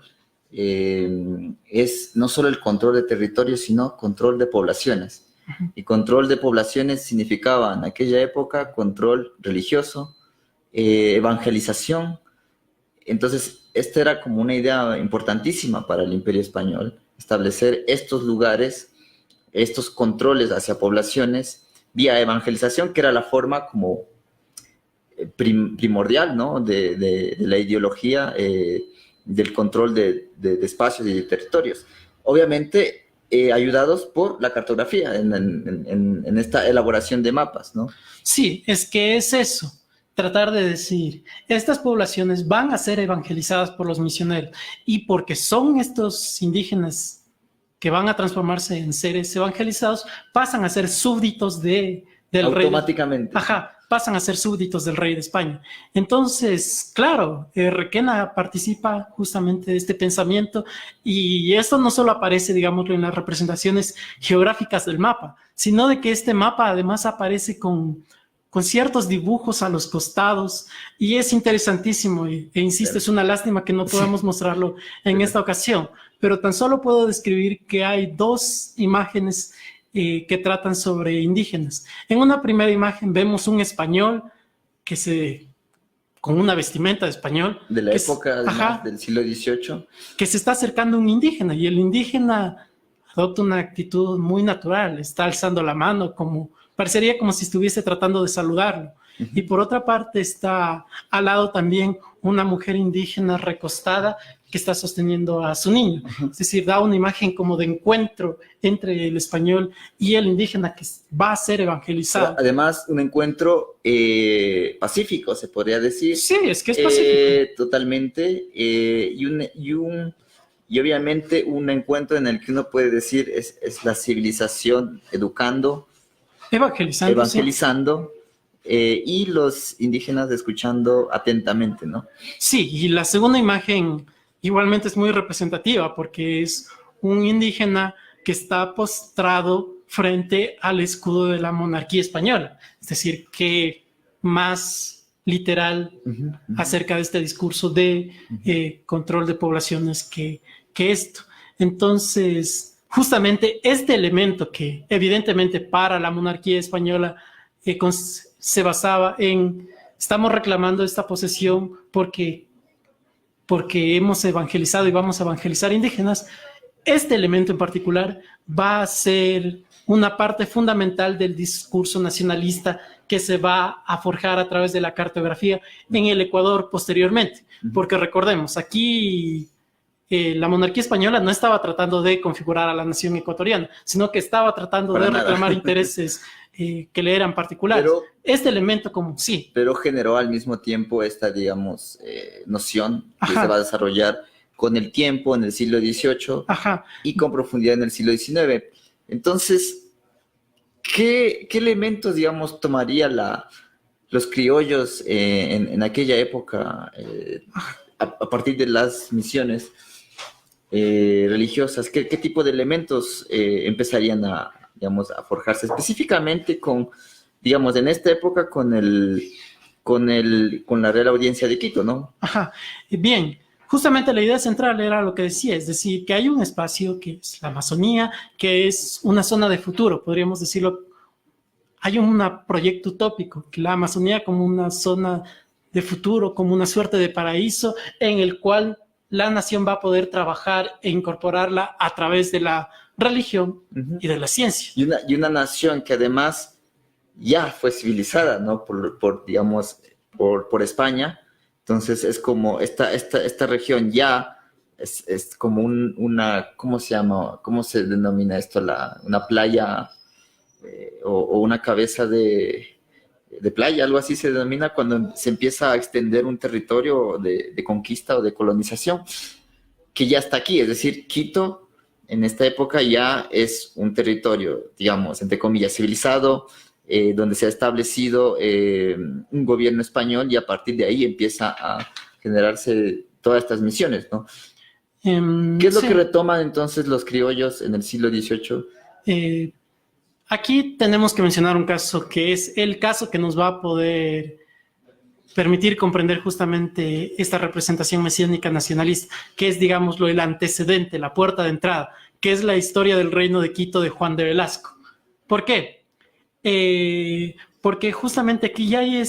es no solo el control de territorios, sino control de poblaciones. Y control de poblaciones significaba en aquella época control religioso, evangelización. Entonces, esta era como una idea importantísima para el imperio español, establecer estos lugares, estos controles hacia poblaciones vía evangelización, que era la forma como primordial, ¿no?, de la ideología del control de espacios y de territorios. Obviamente, ayudados por la cartografía en esta elaboración de mapas, ¿no? Sí, es que es eso, tratar de decir, estas poblaciones van a ser evangelizadas por los misioneros y porque son estos indígenas que van a transformarse en seres evangelizados, pasan a ser súbditos del rey. Automáticamente. Ajá, pasan a ser súbditos del rey de España. Entonces, claro, Requena participa justamente de este pensamiento y esto no solo aparece, digámoslo, en las representaciones geográficas del mapa, sino de que este mapa además aparece con ciertos dibujos a los costados y es interesantísimo e insisto, es una lástima que no podamos mostrarlo en esta ocasión, pero tan solo puedo describir que hay dos imágenes que tratan sobre indígenas. En una primera imagen vemos un español con una vestimenta de español. De la que época, además, del siglo XVIII. Que se está acercando a un indígena, y el indígena adopta una actitud muy natural, está alzando la mano, parecería como si estuviese tratando de saludarlo. Y por otra parte está al lado también una mujer indígena recostada que está sosteniendo a su niño. Es decir, da una imagen como de encuentro entre el español y el indígena que va a ser evangelizado. Además, un encuentro pacífico, se podría decir. Sí, es que es pacífico. Totalmente. Y obviamente un encuentro en el que uno puede decir es la civilización educando, evangelizando. Y los indígenas escuchando atentamente, ¿no? Sí, y la segunda imagen igualmente es muy representativa porque es un indígena que está postrado frente al escudo de la monarquía española. Es decir, que más literal acerca de este discurso de control de poblaciones que esto. Entonces, justamente este elemento que evidentemente para la monarquía española se basaba en, estamos reclamando esta posesión porque hemos evangelizado y vamos a evangelizar indígenas. Este elemento en particular va a ser una parte fundamental del discurso nacionalista que se va a forjar a través de la cartografía en el Ecuador posteriormente. Porque recordemos, aquí la monarquía española no estaba tratando de configurar a la nación ecuatoriana, sino que estaba tratando de reclamar intereses que le eran particulares. Pero, este elemento como sí. Pero generó al mismo tiempo esta, digamos, noción que se va a desarrollar con el tiempo en el siglo XVIII y con profundidad en el siglo XIX. Entonces, ¿qué elementos, digamos, tomaría los criollos en aquella época a partir de las misiones religiosas? ¿Qué tipo de elementos empezarían a forjarse específicamente digamos, en esta época con la Real Audiencia de Quito, ¿no? Bien, justamente la idea central era lo que decía, es decir, que hay un espacio que es la Amazonía, que es una zona de futuro, podríamos decirlo. Hay un proyecto utópico, que la Amazonía como una zona de futuro, como una suerte de paraíso en el cual la nación va a poder trabajar e incorporarla a través de la religión y de la ciencia. Y una nación que además ya fue civilizada, ¿no? Por España. Entonces es como esta región ya es como una, ¿cómo se llama? ¿Cómo se denomina esto? Una playa o una cabeza de playa, algo así se denomina cuando se empieza a extender un territorio de conquista o de colonización, que ya está aquí. Es decir, Quito en esta época ya es un territorio, digamos, entre comillas, civilizado, donde se ha establecido un gobierno español, y a partir de ahí empieza a generarse todas estas misiones, ¿no? ¿Qué es lo que retoman entonces los criollos en el siglo XVIII? Aquí tenemos que mencionar un caso que es el caso que nos va a poder permitir comprender justamente esta representación mesiánica nacionalista, que es, digámoslo, el antecedente, la puerta de entrada, que es la historia del Reino de Quito de Juan de Velasco. ¿Por qué? Porque justamente aquí ya hay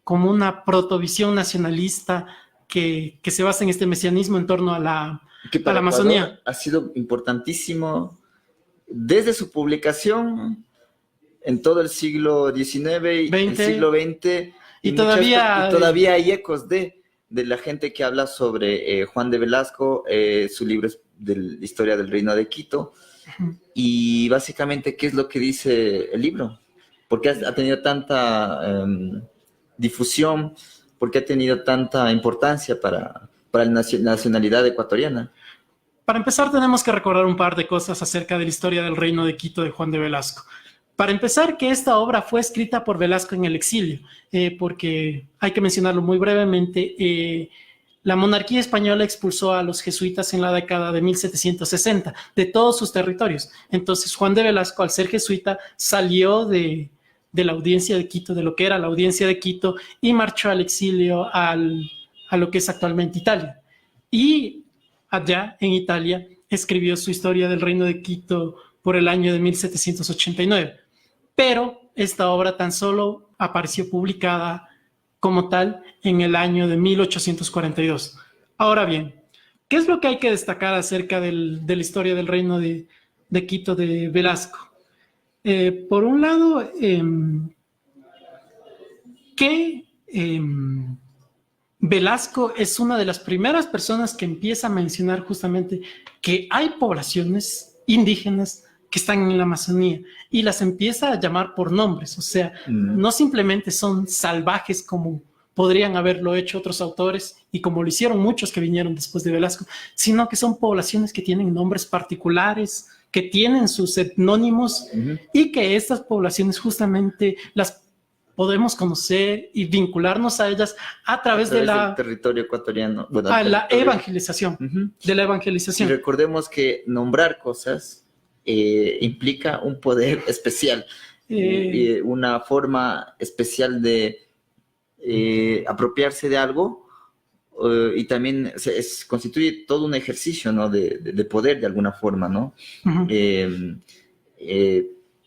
como una protovisión nacionalista que se basa en este mesianismo en torno a la Amazonía. Ecuador ha sido importantísimo desde su publicación en todo el siglo XIX y el siglo XX. Y todavía hay ecos de la gente que habla sobre Juan de Velasco, su libro es de la historia del Reino de Quito. Y básicamente, ¿qué es lo que dice el libro? ¿Por qué ha tenido tanta difusión? ¿Por qué ha tenido tanta importancia para la nacionalidad ecuatoriana? Para empezar, tenemos que recordar un par de cosas acerca de la historia del Reino de Quito de Juan de Velasco. Para empezar, que esta obra fue escrita por Velasco en el exilio, porque hay que mencionarlo muy brevemente. La monarquía española expulsó a los jesuitas en la década de 1760 de todos sus territorios. Entonces, Juan de Velasco, al ser jesuita, salió de la audiencia de Quito, de lo que era la audiencia de Quito, y marchó al exilio a lo que es actualmente Italia. Y allá, en Italia, escribió su historia del Reino de Quito por el año de 1789. Pero esta obra tan solo apareció publicada como tal en el año de 1842. Ahora bien, ¿qué es lo que hay que destacar acerca de la historia del reino de Quito de Velasco? Por un lado, Velasco es una de las primeras personas que empieza a mencionar justamente que hay poblaciones indígenas que están en la Amazonía y las empieza a llamar por nombres, o sea, no simplemente son salvajes como podrían haberlo hecho otros autores y como lo hicieron muchos que vinieron después de Velasco, sino que son poblaciones que tienen nombres particulares, que tienen sus etnónimos y que estas poblaciones justamente las podemos conocer y vincularnos a ellas a través del territorio ecuatoriano. Bueno, la evangelización, de la evangelización. Y recordemos que nombrar cosas implica un poder especial, una forma especial de apropiarse de algo, y también constituye todo un ejercicio, ¿no? de poder de alguna forma, ¿no?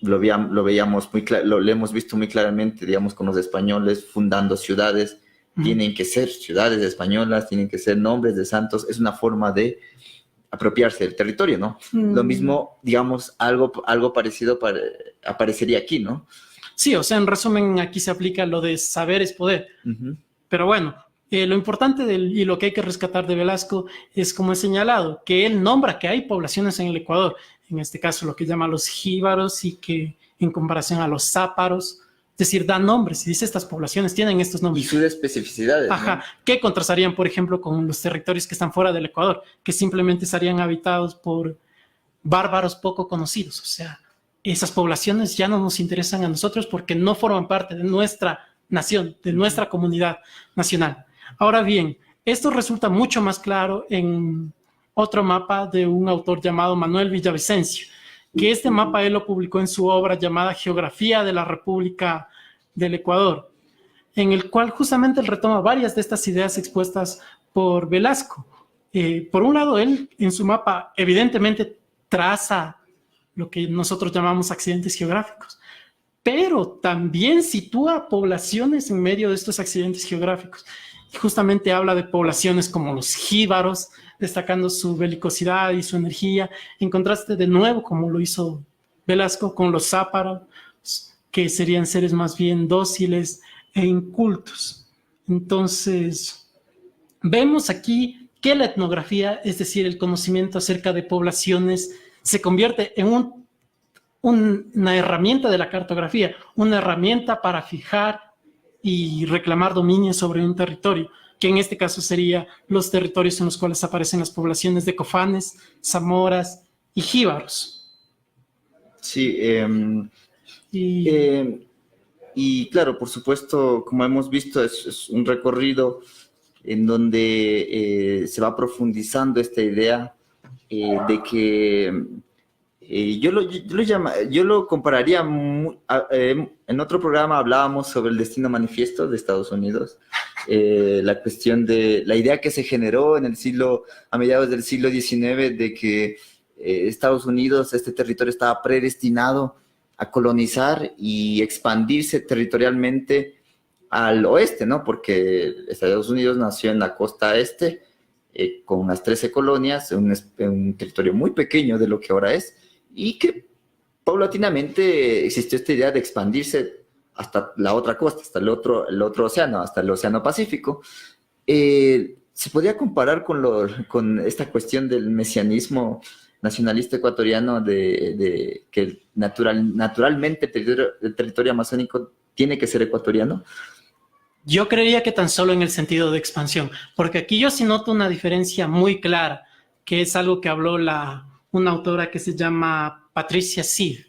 Lo veíamos muy lo hemos visto muy claramente, digamos, con los españoles fundando ciudades. Tienen que ser ciudades españolas, tienen que ser nombres de santos. Es una forma de apropiarse del territorio, ¿no? Lo mismo, digamos, algo parecido aparecería aquí, ¿no? Sí, o sea, en resumen, aquí se aplica lo de saber es poder. Pero bueno, lo importante y lo que hay que rescatar de Velasco es, como he señalado, que él nombra que hay poblaciones en el Ecuador, en este caso lo que llama los jíbaros, y que en comparación a los záparos, es decir, da nombres y dice estas poblaciones tienen estos nombres. Y sus especificidades. Ajá, ¿no? que contrastarían, por ejemplo, con los territorios que están fuera del Ecuador, que simplemente estarían habitados por bárbaros poco conocidos. O sea, esas poblaciones ya no nos interesan a nosotros porque no forman parte de nuestra nación, de nuestra comunidad nacional. Ahora bien, esto resulta mucho más claro en otro mapa de un autor llamado Manuel Villavicencio, que este mapa él lo publicó en su obra llamada Geografía de la República del Ecuador, en el cual justamente él retoma varias de estas ideas expuestas por Velasco. Por un lado, él en su mapa evidentemente traza lo que nosotros llamamos accidentes geográficos, pero también sitúa poblaciones en medio de estos accidentes geográficos. Y justamente habla de poblaciones como los jíbaros, destacando su belicosidad y su energía, en contraste de nuevo, como lo hizo Velasco, con los záparos, que serían seres más bien dóciles e incultos. Entonces, vemos aquí que la etnografía, es decir, el conocimiento acerca de poblaciones, se convierte en una herramienta de la cartografía, una herramienta para fijar y reclamar dominio sobre un territorio, que en este caso sería los territorios en los cuales aparecen las poblaciones de cofanes, zamoras y jíbaros. Sí, y claro, por supuesto, como hemos visto, es un recorrido en donde se va profundizando esta idea de que yo lo compararía, en otro programa hablábamos sobre el destino manifiesto de Estados Unidos, la cuestión de la idea que se generó a mediados del siglo XIX de que Estados Unidos, este territorio estaba predestinado a colonizar y expandirse territorialmente al oeste, ¿no? Porque Estados Unidos nació en la costa este, con unas 13 colonias, un territorio muy pequeño de lo que ahora es, y que paulatinamente existió esta idea de expandirse hasta la otra costa, hasta el otro océano, hasta el Océano Pacífico. Se podría comparar con esta cuestión del mesianismo nacionalista ecuatoriano de que naturalmente el territorio amazónico tiene que ser ecuatoriano. Yo creería que tan solo en el sentido de expansión, porque aquí yo sí noto una diferencia muy clara, que es algo que habló una autora que se llama Patricia Seed,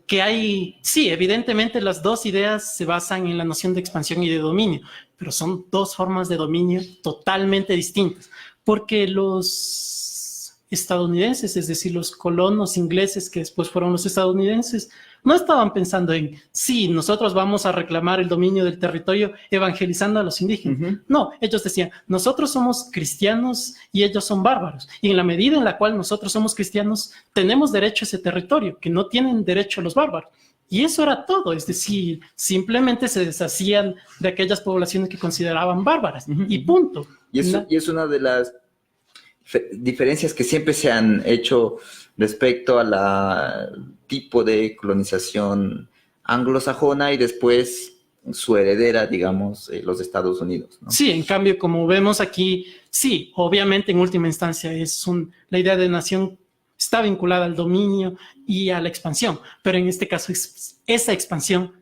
que hay, sí, evidentemente las dos ideas se basan en la noción de expansión y de dominio, pero son dos formas de dominio totalmente distintas, porque los estadounidenses, es decir, los colonos ingleses que después fueron los estadounidenses, no estaban pensando en, sí, nosotros vamos a reclamar el dominio del territorio evangelizando a los indígenas. No, ellos decían, nosotros somos cristianos y ellos son bárbaros. Y en la medida en la cual nosotros somos cristianos, tenemos derecho a ese territorio, que no tienen derecho los bárbaros. Y eso era todo, es decir, simplemente se deshacían de aquellas poblaciones que consideraban bárbaras, y punto. Y es una de las diferencias que siempre se han hecho respecto a la tipo de colonización anglosajona y después su heredera, digamos, los Estados Unidos, ¿no? Sí, en cambio, como vemos aquí, sí, obviamente en última instancia la idea de nación está vinculada al dominio y a la expansión, pero en este caso esa expansión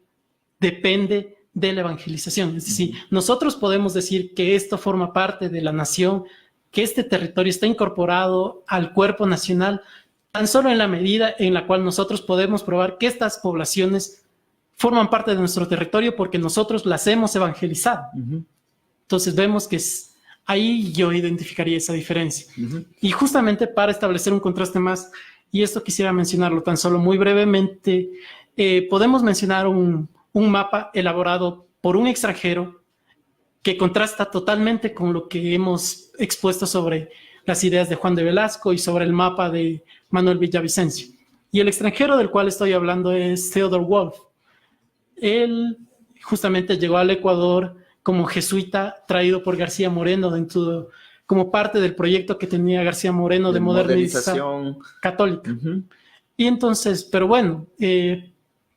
depende de la evangelización. Es decir, nosotros podemos decir que esto forma parte de la nación, que este territorio está incorporado al cuerpo nacional, tan solo en la medida en la cual nosotros podemos probar que estas poblaciones forman parte de nuestro territorio porque nosotros las hemos evangelizado. Entonces vemos que ahí yo identificaría esa diferencia. Y justamente para establecer un contraste más, y esto quisiera mencionarlo tan solo muy brevemente, podemos mencionar un mapa elaborado por un extranjero que contrasta totalmente con lo que hemos expuesto sobre las ideas de Juan de Velasco y sobre el mapa de Manuel Villavicencio. Y el extranjero del cual estoy hablando es Theodore Wolff. Él justamente llegó al Ecuador como jesuita traído por García Moreno como parte del proyecto que tenía García Moreno de modernización católica. Y entonces, pero bueno,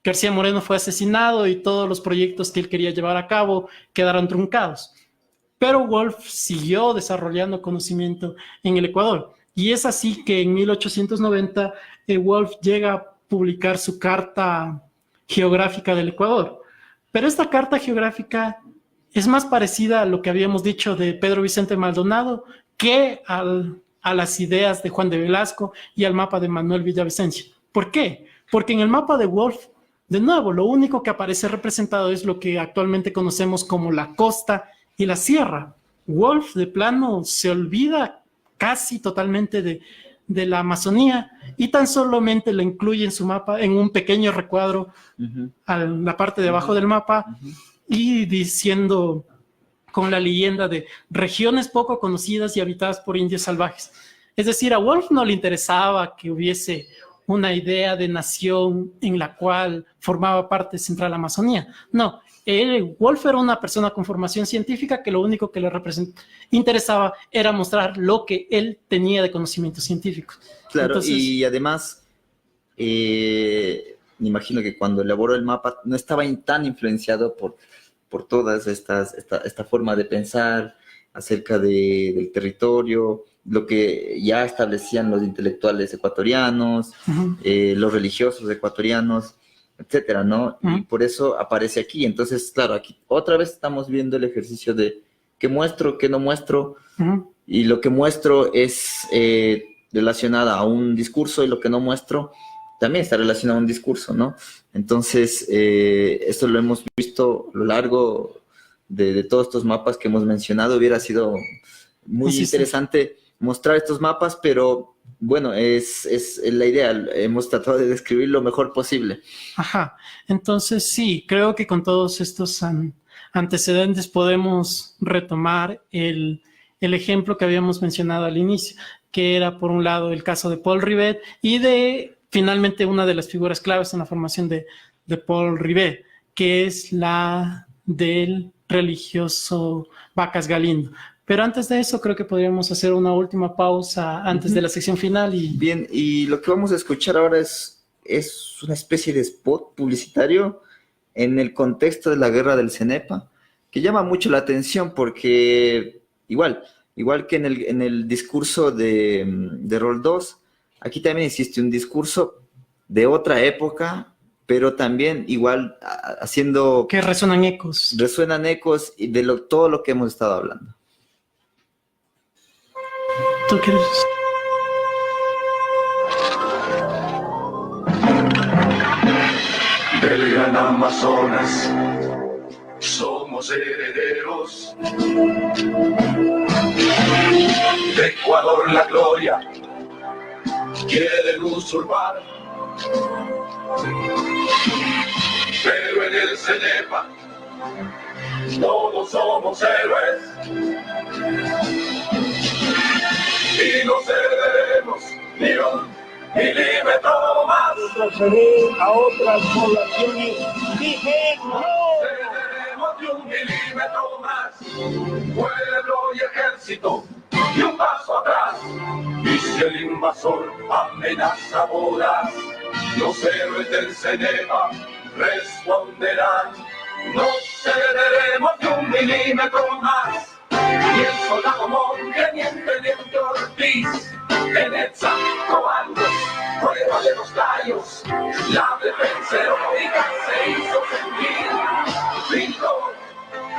García Moreno fue asesinado y todos los proyectos que él quería llevar a cabo quedaron truncados. Pero Wolff siguió desarrollando conocimiento en el Ecuador. Y es así que en 1890 Wolff llega a publicar su Carta Geográfica del Ecuador. Pero esta carta geográfica es más parecida a lo que habíamos dicho de Pedro Vicente Maldonado que a las ideas de Juan de Velasco y al mapa de Manuel Villavicencio. ¿Por qué? Porque en el mapa de Wolff, de nuevo, lo único que aparece representado es lo que actualmente conocemos como la costa y la sierra. Wolff, de plano, se olvida casi totalmente de la Amazonía y tan solamente la incluye en su mapa en un pequeño recuadro a la parte de abajo del mapa y diciendo con la leyenda de regiones poco conocidas y habitadas por indios salvajes. Es decir, a Wolff no le interesaba que hubiese una idea de nación en la cual formaba parte Central Amazonía. No, Wolff era una persona con formación científica que lo único que le interesaba era mostrar lo que él tenía de conocimientos científicos. Claro, entonces, y además, me imagino que cuando elaboró el mapa no estaba tan influenciado por todas esta forma de pensar acerca del territorio, lo que ya establecían los intelectuales ecuatorianos, los religiosos ecuatorianos, etcétera, ¿no? Y por eso aparece aquí. Entonces, claro, aquí otra vez estamos viendo el ejercicio de qué muestro, qué no muestro, y lo que muestro es relacionada a un discurso y lo que no muestro también está relacionado a un discurso, ¿no? Entonces, esto lo hemos visto a lo largo de todos estos mapas que hemos mencionado. Hubiera sido muy interesante mostrar estos mapas, pero bueno, es la idea. Hemos tratado de describir lo mejor posible. Ajá. Entonces, sí, creo que con todos estos antecedentes podemos retomar el ejemplo que habíamos mencionado al inicio, que era, por un lado, el caso de Paul Rivet y finalmente, una de las figuras claves en la formación de Paul Rivet, que es la del religioso Vacas Galindo. Pero antes de eso, creo que podríamos hacer una última pausa antes de la sección final. Bien, y lo que vamos a escuchar ahora es una especie de spot publicitario en el contexto de la guerra del Cenepa, que llama mucho la atención porque igual que en el discurso de Roldós, aquí también existe un discurso de otra época, pero también igual haciendo... Que resuenan ecos. Resuenan ecos de todo lo que hemos estado hablando. ¿Tú quieres? Del gran Amazonas somos herederos. De Ecuador la gloria quieren usurpar. Pero en el Cenepa todos somos héroes y no cederemos ni un milímetro más. Retroceder a otras poblaciones dije no. Cederemos ni un milímetro más. Pueblo y ejército y un paso atrás. Y si el invasor amenaza voraz, los héroes del Cenepa responderán. No cederemos ni un milímetro más. Y el soldado monje ni el teniente Ortiz, Veneza, Coandos, prueba de los gallos, la defensa heroica se hizo sentir. Gritó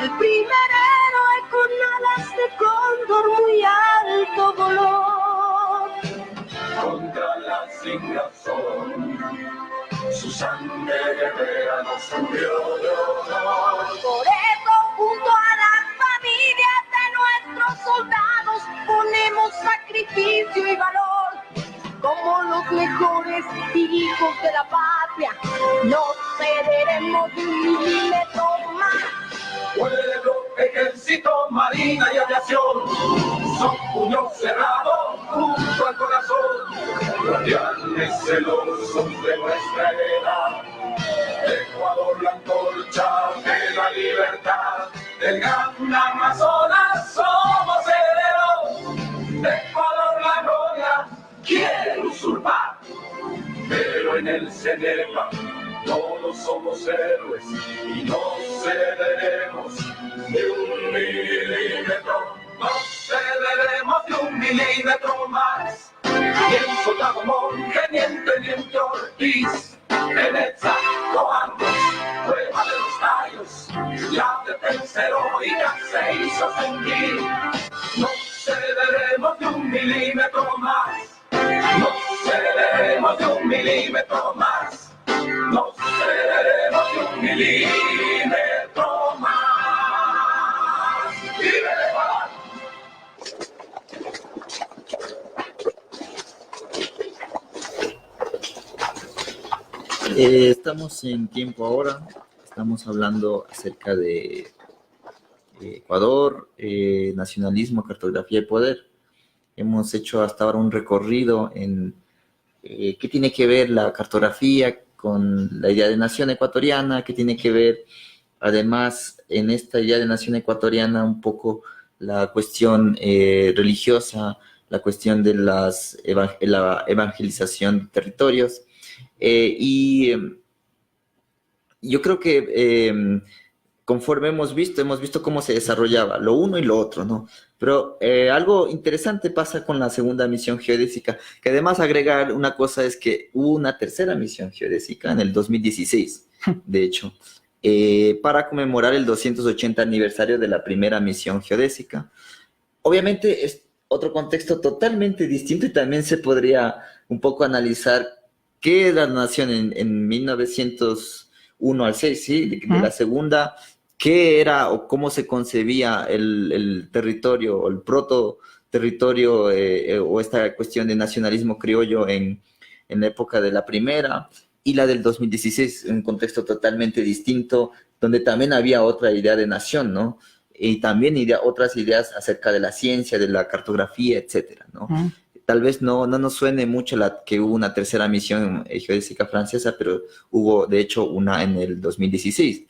el primer héroe con alas de cóndor, muy alto voló contra la sin razón. Su sangre guerrera nos subió de honor. Por eso, junto a las familias de nuestros soldados, ponemos sacrificio y valor. Como los mejores hijos de la patria, no cederemos ni un milímetro más. Pueblo, ejército, marina y aviación, son puños cerrados junto al corazón. Guardianes celosos de nuestra heredad, Ecuador, la antorcha de la libertad. Del gran Amazonas somos herederos, Ecuador, la gloria quiere usurpar. Pero en el Cenepa todos somos héroes y no cederemos ni un milímetro. No cederemos ni un milímetro más. Ni el soldado monje ni el teniente Ortiz, Veneza, Coandos, prueba de los gallos, la defensa heroica se hizo sentir. No cederemos ni un milímetro más. No cederemos ni un milímetro más. No cederemos ni un milímetro más. ¡Vive el Ecuador! Estamos en tiempo ahora, estamos hablando acerca de Ecuador, nacionalismo, cartografía y poder. Hemos hecho hasta ahora un recorrido en qué tiene que ver la cartografía con la idea de nación ecuatoriana, qué tiene que ver además en esta idea de nación ecuatoriana un poco la cuestión religiosa, la cuestión de la evangelización de territorios. Yo creo que conforme hemos visto cómo se desarrollaba lo uno y lo otro, ¿no? Pero algo interesante pasa con la segunda misión geodésica, que además agregar una cosa es que hubo una tercera misión geodésica en el 2016, de hecho, para conmemorar el 280 aniversario de la primera misión geodésica. Obviamente es otro contexto totalmente distinto y también se podría un poco analizar qué era la nación en 1901 al 6, ¿sí? De la segunda, qué era o cómo se concebía el territorio o el proto-territorio o esta cuestión de nacionalismo criollo en la época de la primera, y la del 2016, un contexto totalmente distinto, donde también había otra idea de nación, ¿no? Y también otras ideas acerca de la ciencia, de la cartografía, etcétera, ¿no? Tal vez no nos suene mucho que hubo una tercera misión geodésica francesa, pero hubo, de hecho, una en el 2016.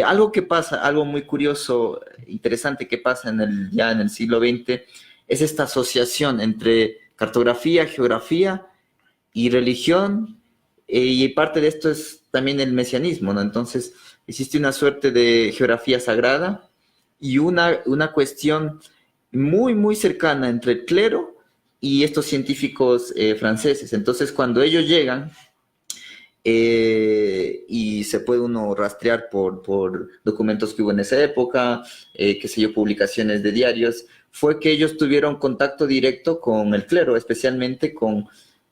Algo que pasa, algo muy curioso, interesante que pasa ya en el siglo XX, es esta asociación entre cartografía, geografía y religión, y parte de esto es también el mesianismo, ¿no? Entonces, existe una suerte de geografía sagrada y una cuestión muy, muy cercana entre el clero y estos científicos franceses. Entonces, cuando ellos llegan, y se puede uno rastrear por documentos que hubo en esa época, qué sé yo, publicaciones de diarios, fue que ellos tuvieron contacto directo con el clero, especialmente con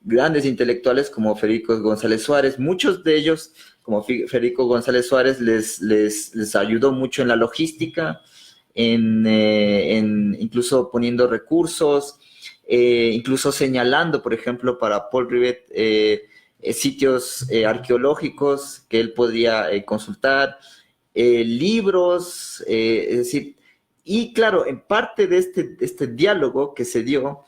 grandes intelectuales como Federico González Suárez. Muchos de ellos, como Federico González Suárez, les ayudó mucho en la logística, incluso poniendo recursos, incluso señalando, por ejemplo, para Paul Rivet, sitios arqueológicos que él podía consultar, libros, es decir, y claro, en parte de este diálogo que se dio,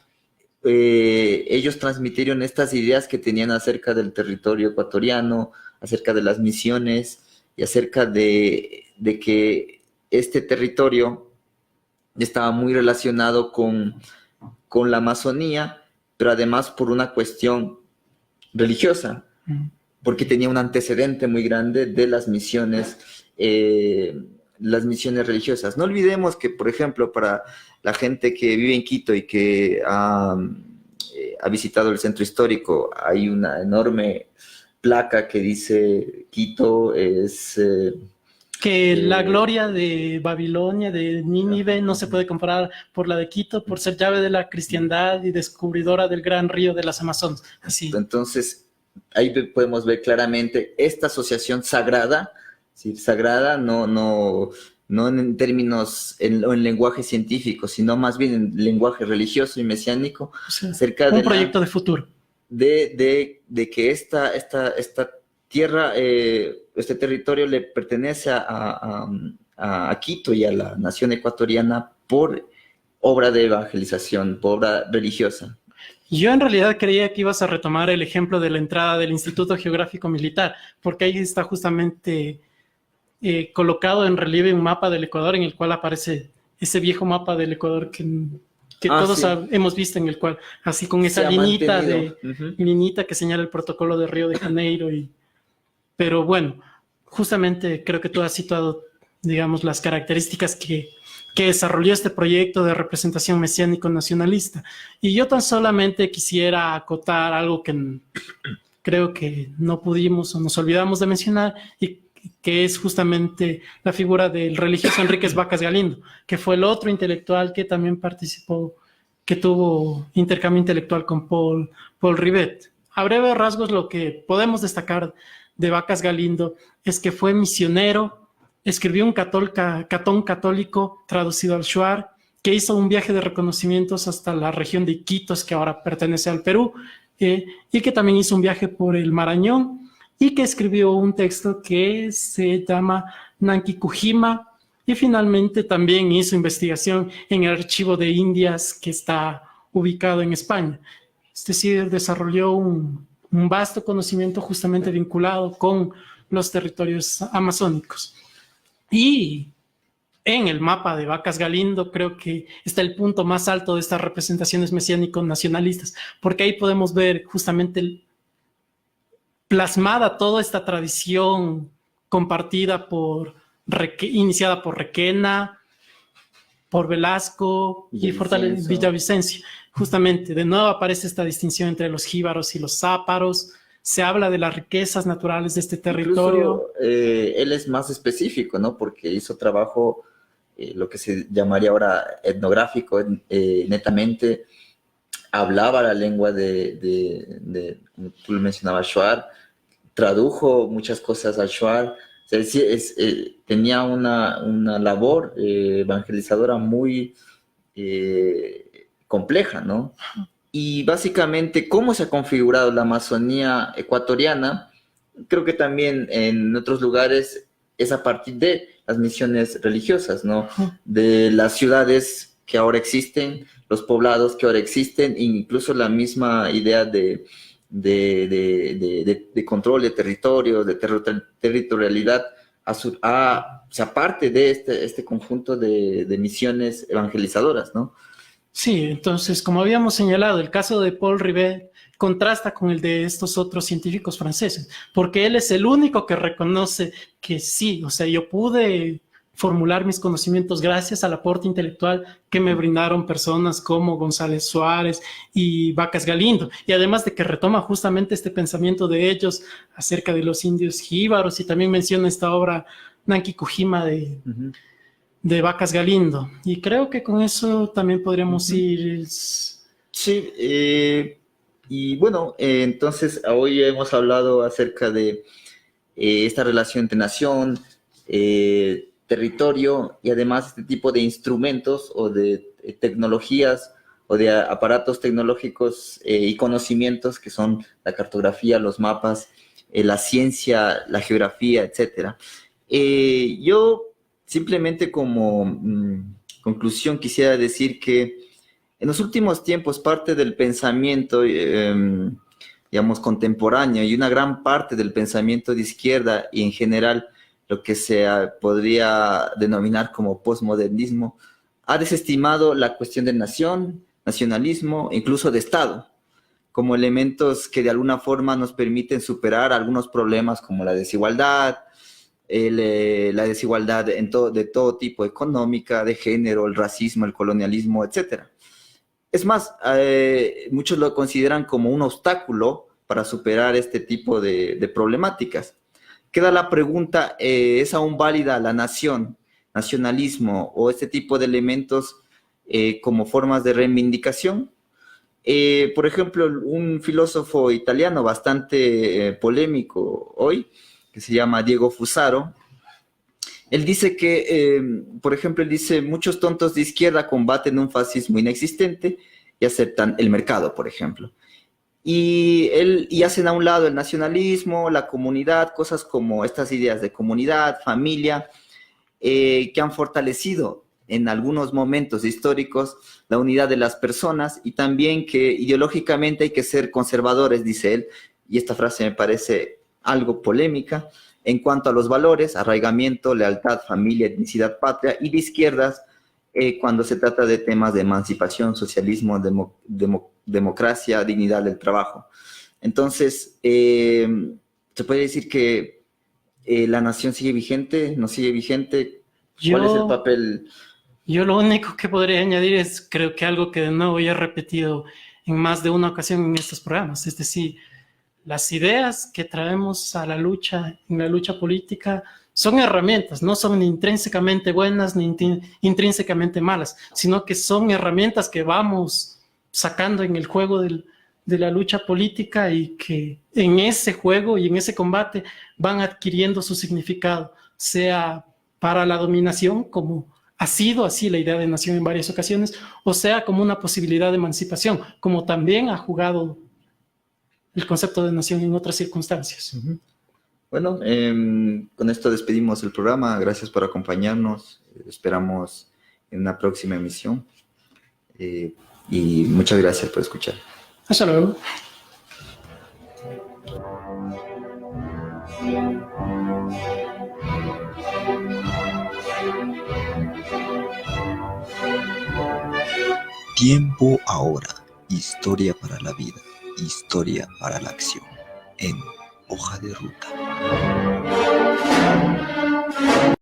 ellos transmitieron estas ideas que tenían acerca del territorio ecuatoriano, acerca de las misiones y acerca de que este territorio estaba muy relacionado con la Amazonía, pero además por una cuestión religiosa, porque tenía un antecedente muy grande de las misiones religiosas. No olvidemos que, por ejemplo, para la gente que vive en Quito y que ha visitado el centro histórico, hay una enorme placa que dice Quito es... que la gloria de Babilonia, de Nínive, no se puede comparar por la de Quito, por ser llave de la cristiandad y descubridora del gran río de las Amazonas. Así. Entonces, ahí podemos ver claramente esta asociación sagrada, ¿sí? Sagrada no en términos, en lenguaje científico, sino más bien en lenguaje religioso y mesiánico, O sea, acerca un proyecto de futuro. De que esta tierra, este territorio le pertenece a Quito y a la nación ecuatoriana por obra de evangelización, por obra religiosa. Yo en realidad creía que ibas a retomar el ejemplo de la entrada del Instituto Geográfico Militar, porque ahí está justamente colocado en relieve un mapa del Ecuador en el cual aparece ese viejo mapa del Ecuador que todos sí. Hemos visto, en el cual, así con esa linita que señala el protocolo de Río de Janeiro. Pero bueno, justamente creo que tú has situado, digamos, las características que desarrolló este proyecto de representación mesiánico-nacionalista. Y yo tan solamente quisiera acotar algo que creo que no pudimos o nos olvidamos de mencionar, y que es justamente la figura del religioso Enríquez Vacas Galindo, que fue el otro intelectual que también participó, que tuvo intercambio intelectual con Paul Rivet. A breves rasgos, lo que podemos destacar de Vacas Galindo es que fue misionero, escribió un catón católico traducido al shuar, que hizo un viaje de reconocimientos hasta la región de Iquitos, que ahora pertenece al Perú, y que también hizo un viaje por el Marañón, y que escribió un texto que se llama Nankikujima, y finalmente también hizo investigación en el Archivo de Indias, que está ubicado en España. Es decir, desarrolló un vasto conocimiento justamente vinculado con los territorios amazónicos. Y en el mapa de Vacas Galindo creo que está el punto más alto de estas representaciones mesiánico-nacionalistas, porque ahí podemos ver justamente plasmada toda esta tradición compartida iniciada por Requena, por Velasco y Villavicencio. Justamente, de nuevo aparece esta distinción entre los jíbaros y los záparos. Se habla de las riquezas naturales de este territorio. Incluso, él es más específico, ¿no? Porque hizo trabajo, lo que se llamaría ahora etnográfico, netamente hablaba la lengua como tú lo mencionabas, shuar, tradujo muchas cosas al shuar. O sea, tenía una labor evangelizadora muy compleja, ¿no? Y básicamente, ¿cómo se ha configurado la Amazonía ecuatoriana? Creo que también en otros lugares es a partir de las misiones religiosas, ¿no? De las ciudades que ahora existen, los poblados que ahora existen, e incluso la misma idea de control de territorio, de territorialidad, aparte de este conjunto de misiones evangelizadoras, ¿no? Sí, entonces, como habíamos señalado, el caso de Paul Rivet contrasta con el de estos otros científicos franceses, porque él es el único que reconoce que sí, o sea, yo pude formular mis conocimientos gracias al aporte intelectual que me brindaron personas como González Suárez y Vacas Galindo, y además de que retoma justamente este pensamiento de ellos acerca de los indios jíbaros, y también menciona esta obra Nankikujima de Vacas Galindo, y creo que con eso también podríamos ir. Sí, y bueno, entonces hoy hemos hablado acerca de esta relación entre nación, territorio y además este tipo de instrumentos o de tecnologías o de aparatos tecnológicos y conocimientos que son la cartografía, los mapas, la ciencia, la geografía, etcétera. Yo simplemente como conclusión quisiera decir que en los últimos tiempos parte del pensamiento, digamos, contemporáneo y una gran parte del pensamiento de izquierda y en general lo que se podría denominar como posmodernismo, ha desestimado la cuestión de nación, nacionalismo, incluso de Estado, como elementos que de alguna forma nos permiten superar algunos problemas como la desigualdad, la desigualdad de todo tipo, económica, de género, el racismo, el colonialismo, etcétera. Es más, muchos lo consideran como un obstáculo para superar este tipo de problemáticas. Queda la pregunta, ¿es aún válida la nación, nacionalismo o este tipo de elementos como formas de reivindicación? Por ejemplo, un filósofo italiano bastante polémico hoy, que se llama Diego Fusaro, él dice que, por ejemplo, él dice, muchos tontos de izquierda combaten un fascismo inexistente y aceptan el mercado, por ejemplo. Y hacen a un lado el nacionalismo, la comunidad, cosas como estas ideas de comunidad, familia, que han fortalecido en algunos momentos históricos la unidad de las personas y también que ideológicamente hay que ser conservadores, dice él, y esta frase me parece algo polémica, en cuanto a los valores, arraigamiento, lealtad, familia, etnicidad, patria, y de izquierdas, cuando se trata de temas de emancipación, socialismo, democracia, dignidad del trabajo. Entonces, se puede decir que la nación sigue vigente, no sigue vigente. ¿Cuál es el papel? Yo lo único que podría añadir es, creo que algo que de nuevo ya he repetido en más de una ocasión en estos programas, es decir, las ideas que traemos a la lucha, en la lucha política, son herramientas, no son ni intrínsecamente buenas ni intrínsecamente malas, sino que son herramientas que vamos sacando en el juego de la lucha política y que en ese juego y en ese combate van adquiriendo su significado, sea para la dominación, como ha sido así la idea de nación en varias ocasiones, o sea como una posibilidad de emancipación, como también ha jugado el concepto de nación en otras circunstancias. Bueno, con esto despedimos el programa. Gracias por acompañarnos. Esperamos en una próxima emisión. Y muchas gracias por escuchar. Hasta luego. Tiempo ahora. Historia para la vida. Historia para la acción. En Hoja de Ruta.